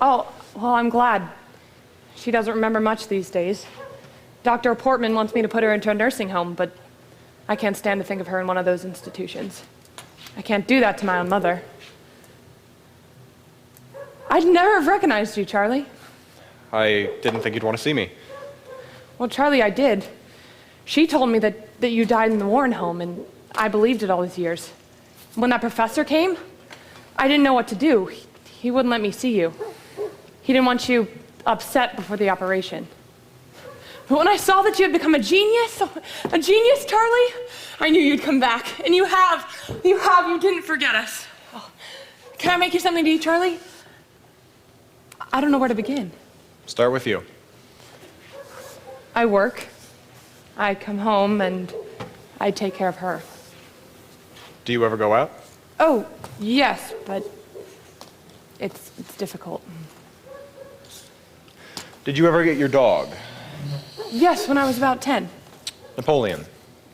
Oh, well, I'm glad. She doesn't remember much these days. Dr. Portman wants me to put her into a nursing home, but I can't stand to think of her in one of those institutions. I can't do that to my own mother. I'd never have recognized you, Charlie. I didn't think you'd want to see me. Well, Charlie, I did. She told me that you died in the Warren home, and I believed it all these years. When that professor came, I didn't know what to do. He wouldn't let me see you. He didn't want you upset before the operation. But when I saw that you had become a genius, Charlie, I knew you'd come back. And you have, you didn't forget us. Oh. Can I make you something to eat, Charlie? I don't know where to begin. Start with you. I work. I come home and I take care of her. Do you ever go out? Oh, yes, but it's difficult. Did you ever get your dog? Yes, when I was about 10. Napoleon.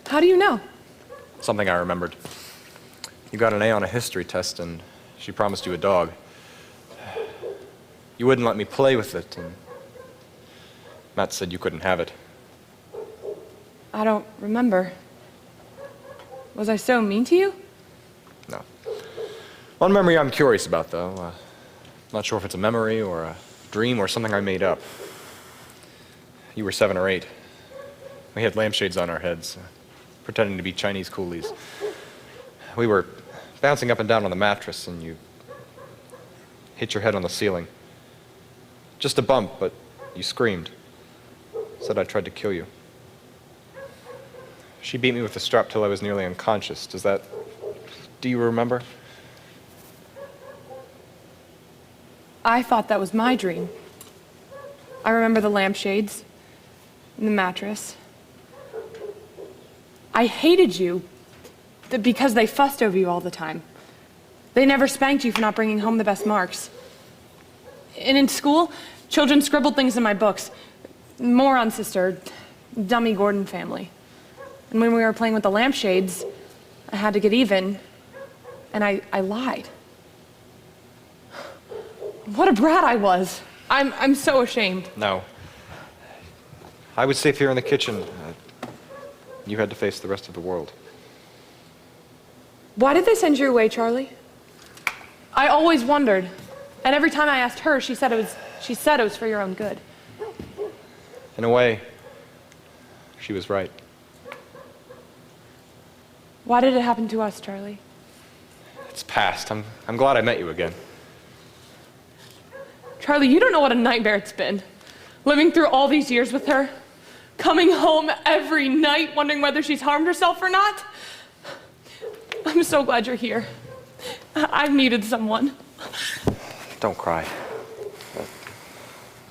How do you know? Something I remembered. You got an A on a history test and she promised you a dog. You wouldn't let me play with it, and Matt said you couldn't have it. I don't remember. Was I so mean to you? No. One memory I'm curious about, though. Not sure if it's a memory or a dream or something I made up. You were 7 or 8. We had lampshades on our heads, pretending to be Chinese coolies. We were bouncing up and down on the mattress, and you hit your head on the ceiling. Just a bump, but you screamed. Said I tried to kill you. She beat me with the strap till I was nearly unconscious. Do you remember? I thought that was my dream. I remember the lampshades and the mattress. I hated you because they fussed over you all the time. They never spanked you for not bringing home the best marks. And in school, children scribbled things in my books. Moron sister, dummy Gordon family. And when we were playing with the lampshades, I had to get even, and I lied. What a brat I was. I'm so ashamed. No. I was safe here in the kitchen. You had to face the rest of the world. Why did they send you away, Charlie? I always wondered. And every time I asked her, she said it was for your own good. In a way, she was right. Why did it happen to us, Charlie? It's past. I'm glad I met you again. Charlie, you don't know what a nightmare it's been. Living through all these years with her. Coming home every night wondering whether she's harmed herself or not. I'm so glad you're here. I've needed someone. Don't cry.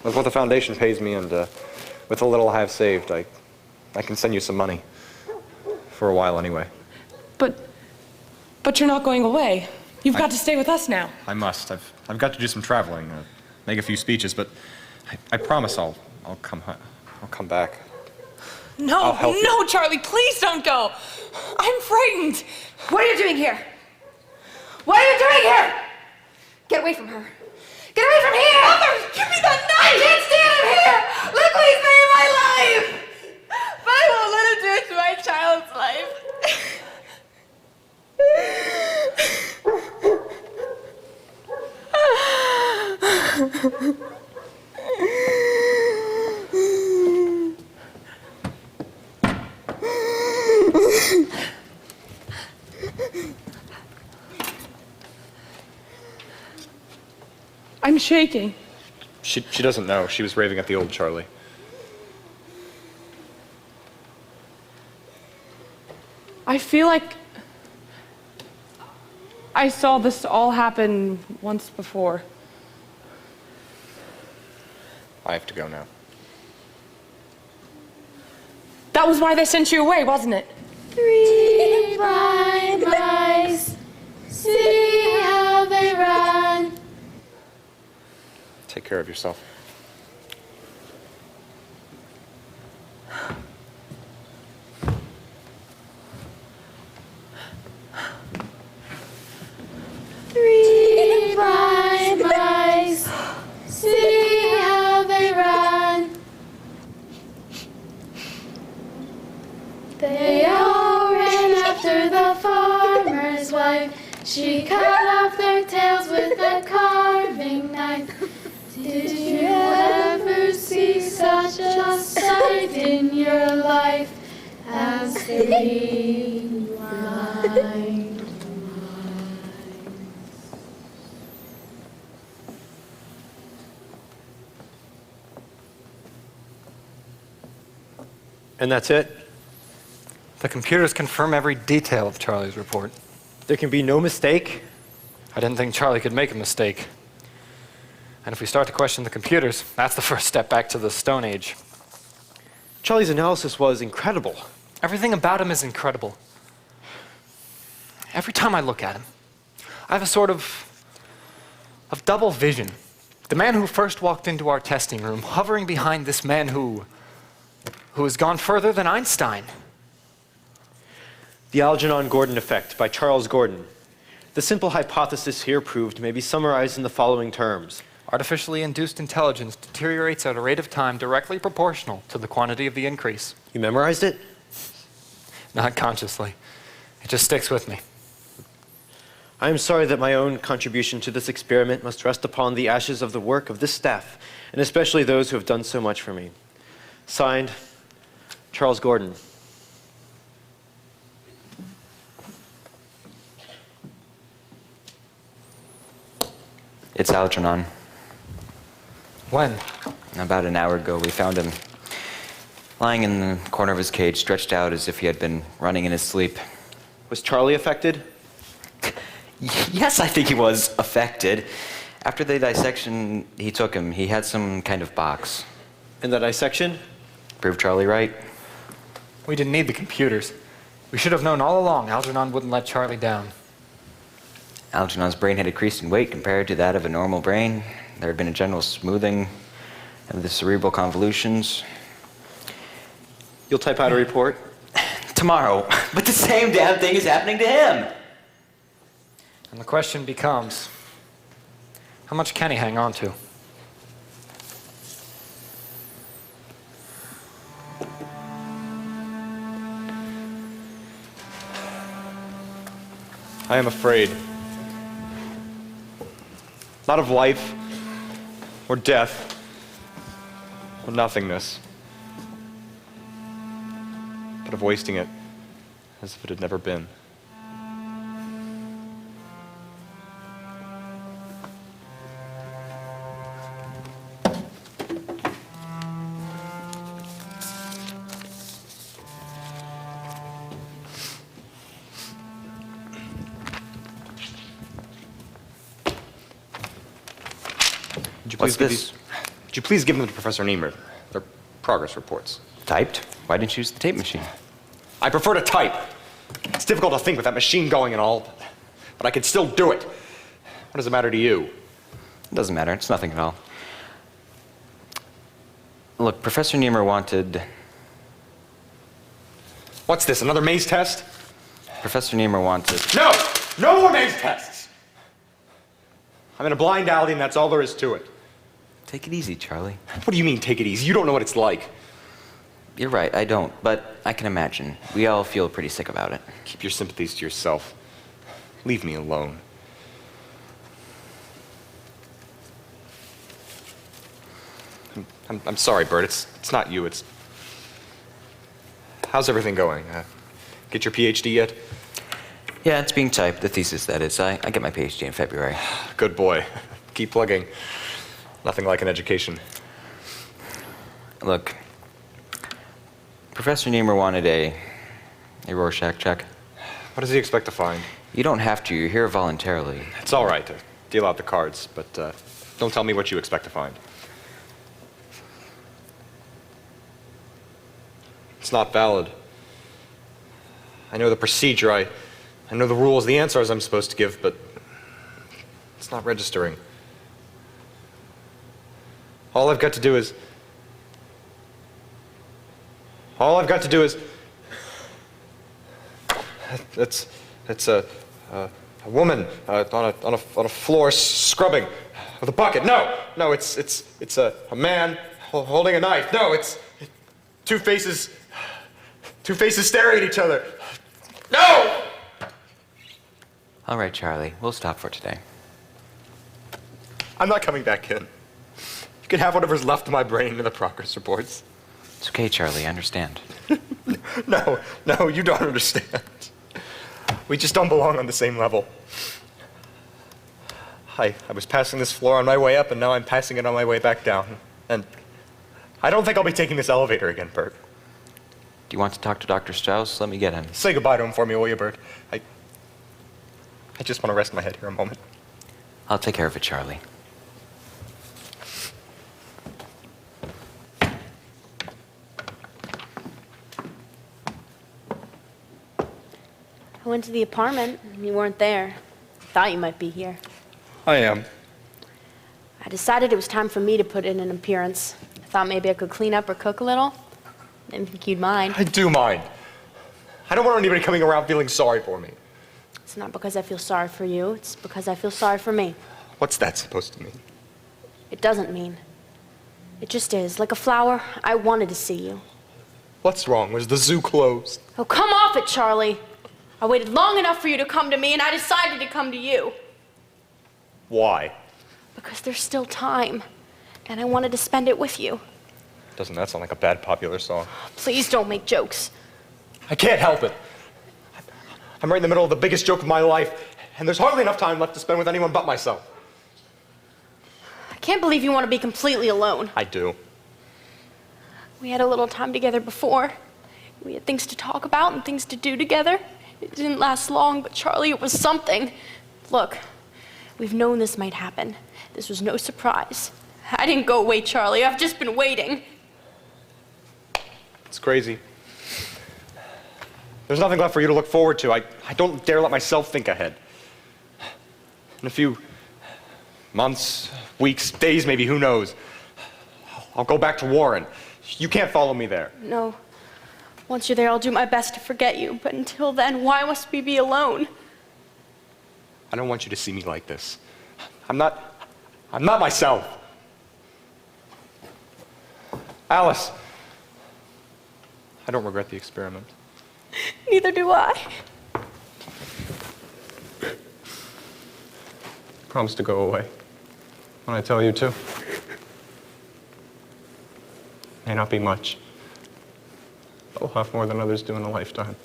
With what the foundation pays me and with the little I have saved, I can send you some money. For a while, anyway. But you're not going away. You've got to stay with us now. I must. I've got to do some traveling, make a few speeches, but I promise I'll come back. No, I'll help you. no, Charlie, please don't go. I'm frightened. What are you doing here? What are you doing here? Get away from her. Get away from here! Mother, give me that knife! I can't stand him here! Look what he's made of my life! But I won't let him do it to my child's life. I'm shaking. She doesn't know. She was raving at the old Charlie. I feel like I saw this all happen once before. I have to go now. That was why they sent you away, wasn't it? 3 blind mice, see how they run. Take care of yourself. Three blind mice, see how they run. They all ran after the farmer's wife. She cut off their tails with a carving knife. Did you ever see such a sight in your life as 3 blind? And that's it? The computers confirm every detail of Charlie's report. There can be no mistake? I didn't think Charlie could make a mistake. And if we start to question the computers, that's the first step back to the Stone Age. Charlie's analysis was incredible. Everything about him is incredible. Every time I look at him, I have a sort of double vision. The man who first walked into our testing room, hovering behind this man who has gone further than Einstein. The Algernon-Gordon effect by Charles Gordon. The simple hypothesis here proved may be summarized in the following terms. Artificially induced intelligence deteriorates at a rate of time directly proportional to the quantity of the increase. You memorized it? Not consciously. It just sticks with me. I am sorry that my own contribution to this experiment must rest upon the ashes of the work of this staff, and especially those who have done so much for me. Signed, Charles Gordon. It's Algernon. When? About an hour ago, we found him lying in the corner of his cage, stretched out as if he had been running in his sleep. Was Charlie affected? Yes, I think he was affected. After the dissection he took him, he had some kind of box. And the dissection? Proved Charlie right. We didn't need the computers. We should have known all along Algernon wouldn't let Charlie down. Algernon's brain had decreased in weight compared to that of a normal brain. There had been a general smoothing of the cerebral convolutions. You'll type out a report? Tomorrow. But the same damn thing is happening to him. And the question becomes, how much can he hang on to? I am afraid. Not of life, or death, or nothingness, but of wasting it as if it had never been. What's this? Could you please give them to Professor Niemer? Their progress reports. Typed? Why didn't you use the tape machine? I prefer to type. It's difficult to think with that machine going and all, but I can still do it. What does it matter to you? It doesn't matter. It's nothing at all. Look, Professor Niemer wanted... What's this, another maze test? Professor Niemer wanted... No! No more maze tests! I'm in a blind alley and that's all there is to it. Take it easy, Charlie. What do you mean, take it easy? You don't know what it's like. You're right, I don't, but I can imagine. We all feel pretty sick about it. Keep your sympathies to yourself. Leave me alone. I'm sorry, Bert. It's not you. It's... How's everything going? Get your PhD yet? Yeah, it's being typed, the thesis, that is. I get my PhD in February. Good boy. Keep plugging. Nothing like an education. Look, Professor Niemer wanted a Rorschach check. What does he expect to find? You don't have to. You're here voluntarily. It's all right to deal out the cards, but don't tell me what you expect to find. It's not valid. I know the procedure, I know the rules, the answers I'm supposed to give, but it's not registering. All I've got to do is... It's a woman on a floor scrubbing with a bucket. No, it's a man holding a knife. No, it's two faces staring at each other. No! All right, Charlie, we'll stop for today. I'm not coming back in. You can have whatever's left of my brain in the progress reports. It's okay, Charlie, I understand. No, you don't understand. We just don't belong on the same level. I was passing this floor on my way up, and now I'm passing it on my way back down. And I don't think I'll be taking this elevator again, Bert. Do you want to talk to Dr. Strauss? Let me get him. Say goodbye to him for me, will you, Bert? I just want to rest my head here a moment. I'll take care of it, Charlie. I went to the apartment, and you weren't there. Thought you might be here. I am. I decided it was time for me to put in an appearance. I thought maybe I could clean up or cook a little. Didn't think you'd mind. I do mind. I don't want anybody coming around feeling sorry for me. It's not because I feel sorry for you. It's because I feel sorry for me. What's that supposed to mean? It doesn't mean. It just is. Like a flower, I wanted to see you. What's wrong? Was the zoo closed? Oh, come off it, Charlie. I waited long enough for you to come to me, and I decided to come to you. Why? Because there's still time, and I wanted to spend it with you. Doesn't that sound like a bad popular song? Please don't make jokes. I can't help it. I'm right in the middle of the biggest joke of my life, and there's hardly enough time left to spend with anyone but myself. I can't believe you want to be completely alone. I do. We had a little time together before. We had things to talk about and things to do together. It didn't last long, but Charlie, it was something. Look, we've known this might happen. This was no surprise. I didn't go away, Charlie. I've just been waiting. It's crazy. There's nothing left for you to look forward to. I don't dare let myself think ahead. In a few months, weeks, days maybe, who knows, I'll go back to Warren. You can't follow me there. No. Once you're there, I'll do my best to forget you. But until then, why must we be alone? I don't want you to see me like this. I'm not myself. Alice, I don't regret the experiment. Neither do I. Promise to go away when I tell you to. May not be much. I'll have more than others do in a lifetime.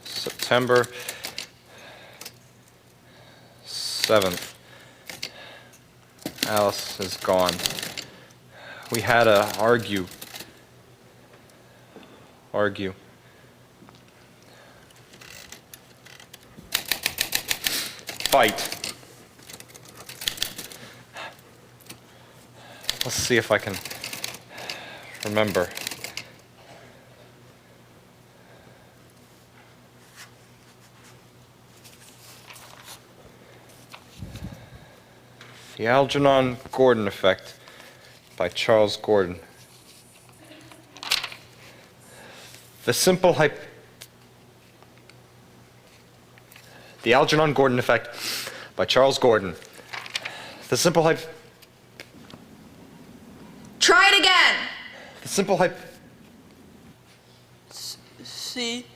September 7th. Alice is gone. We had a argue. Fight. Let's see if I can remember. The Algernon Gordon Effect by Charles Gordon. The simple The Algernon Gordon Effect by Charles Gordon. The simple Try it again. The simple See,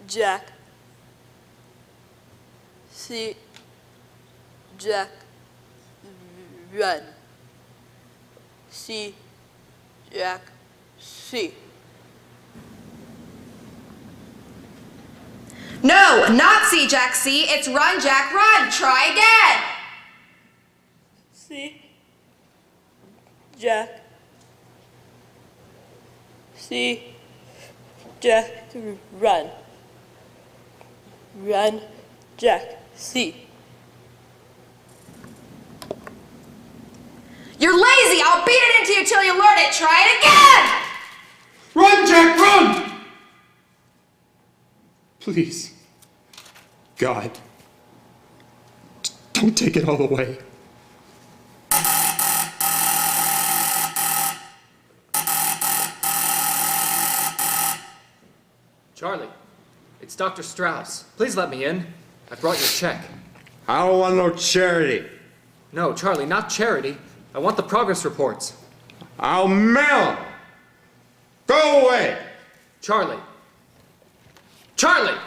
Jack. See, Jack. Run. See, Jack. See. No, not see, Jack, see. It's run, Jack, run. Try again. See, Jack. See, Jack. Run. Run, Jack. See. You're lazy. I'll beat it into you till you learn it. Try it again. Run, Jack, run! Please. God. Don't take it all away. Charlie, it's Dr. Strauss. Please let me in. I brought your check. I don't want no charity. No, Charlie, not charity. I want the progress reports. I'll mail them. Go away. Charlie. Charlie!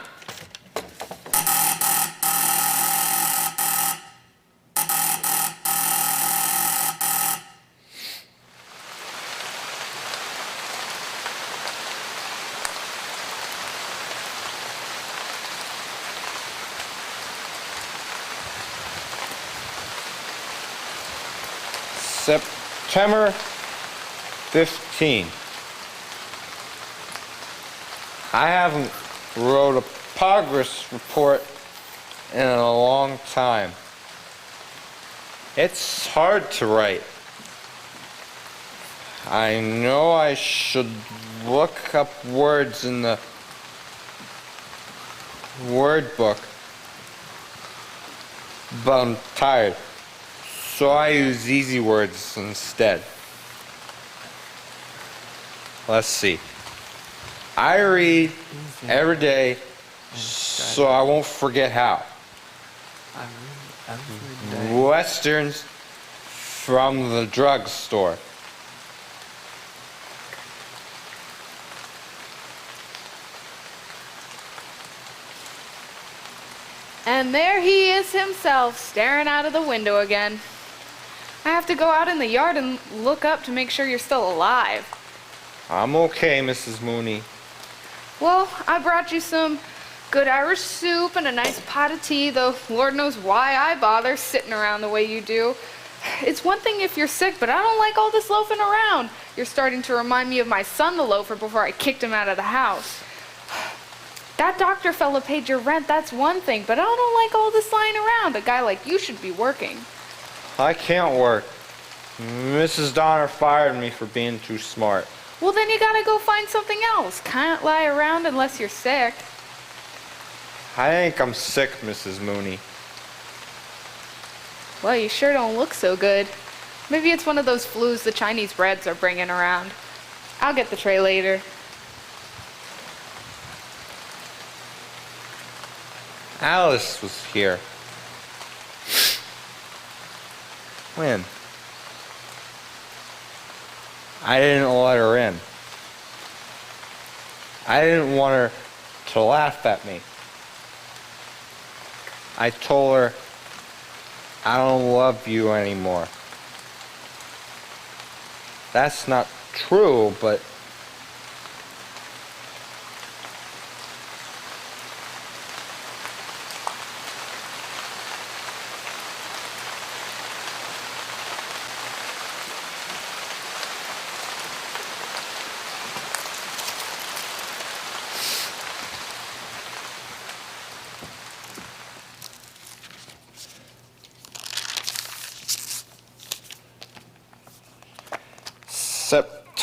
September 15. I haven't wrote a progress report in a long time. It's hard to write. I know I should look up words in the word book, but I'm tired. So I use easy words instead. Let's see. I read every day so I won't forget how. Westerns from the drugstore. And there he is himself, staring out of the window again. I have to go out in the yard and look up to make sure you're still alive. I'm okay, Mrs. Mooney. Well, I brought you some good Irish soup and a nice pot of tea, though Lord knows why I bother sitting around the way you do. It's one thing if you're sick, but I don't like all this loafing around. You're starting to remind me of my son, the loafer, before I kicked him out of the house. That doctor fella paid your rent, that's one thing, but I don't like all this lying around. A guy like you should be working. I can't work. Mrs. Donner fired me for being too smart. Well, then you gotta go find something else. Can't lie around unless you're sick. I think I'm sick, Mrs. Mooney. Well, you sure don't look so good. Maybe it's one of those flus the Chinese Reds are bringing around. I'll get the tray later. Alice was here. When? I didn't let her in. I didn't want her to laugh at me. I told her, I don't love you anymore. That's not true, but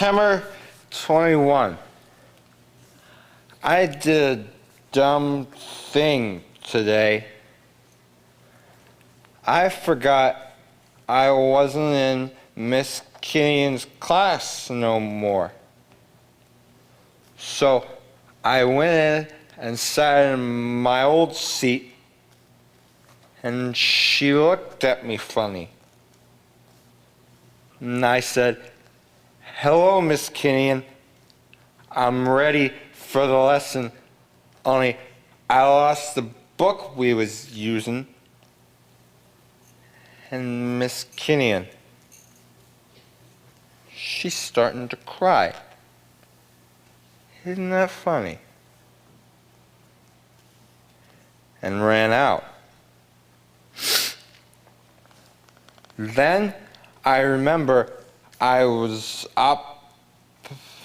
September 21. I did a dumb thing today. I forgot I wasn't in Miss Killian's class no more. So I went in and sat in my old seat, and she looked at me funny. And I said, "Hello, Miss Killian. I'm ready for the lesson, only I lost the book we was using." And Miss Killian, she's starting to cry. Isn't that funny? And ran out. Then I remember I was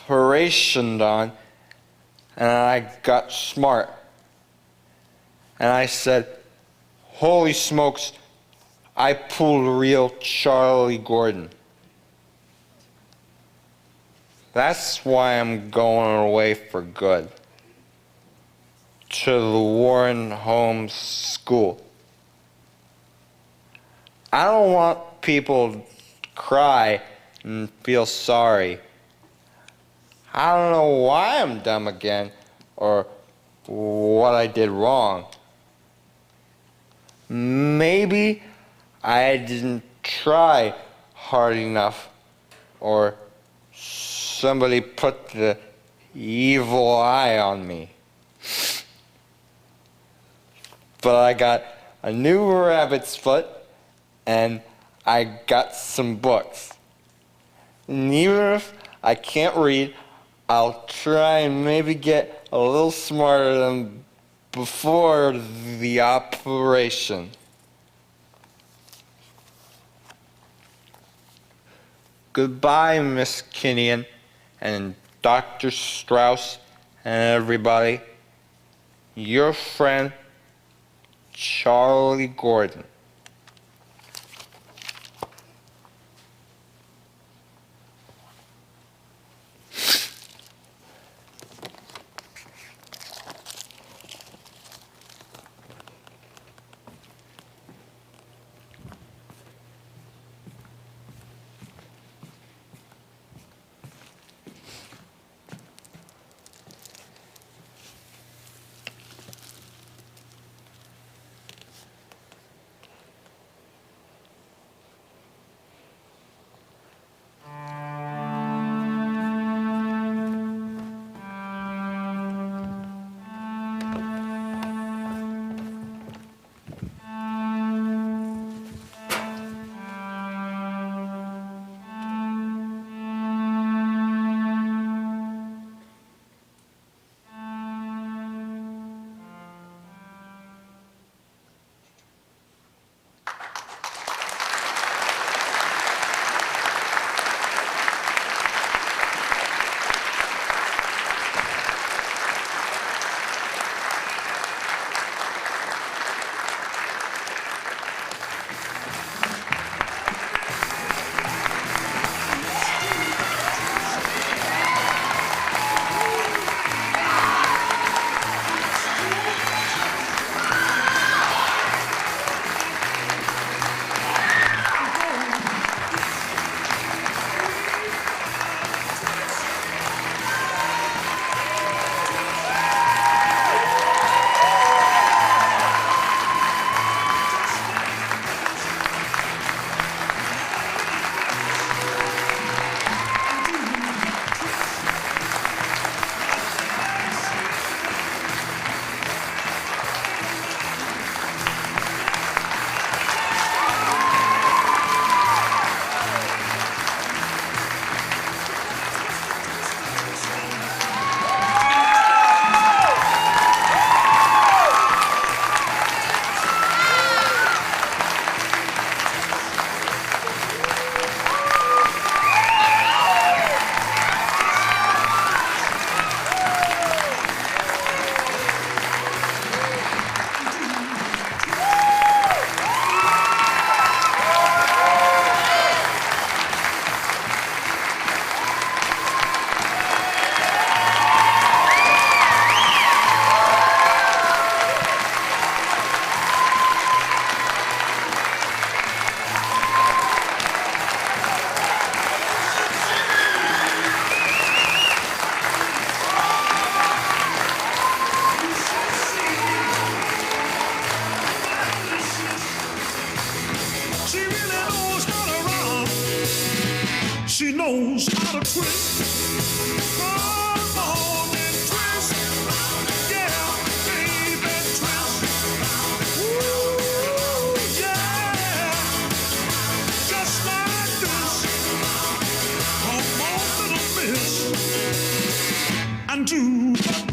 operationed on, and I got smart. And I said, "Holy smokes, I pulled a real Charlie Gordon. That's why I'm going away for good. To the Warren Home School. I don't want people to cry and feel sorry. I don't know why I'm dumb again or what I did wrong. Maybe I didn't try hard enough, or somebody put the evil eye on me. But I got a new rabbit's foot, and I got some books. And even if I can't read, I'll try and maybe get a little smarter than before the operation. Goodbye, Miss Killian and Dr. Strauss and everybody. Your friend, Charlie Gordon. She knows how to twist. Come on and twist. Yeah, baby, twist. Ooh, yeah. Just like this. Come on, little miss. And do the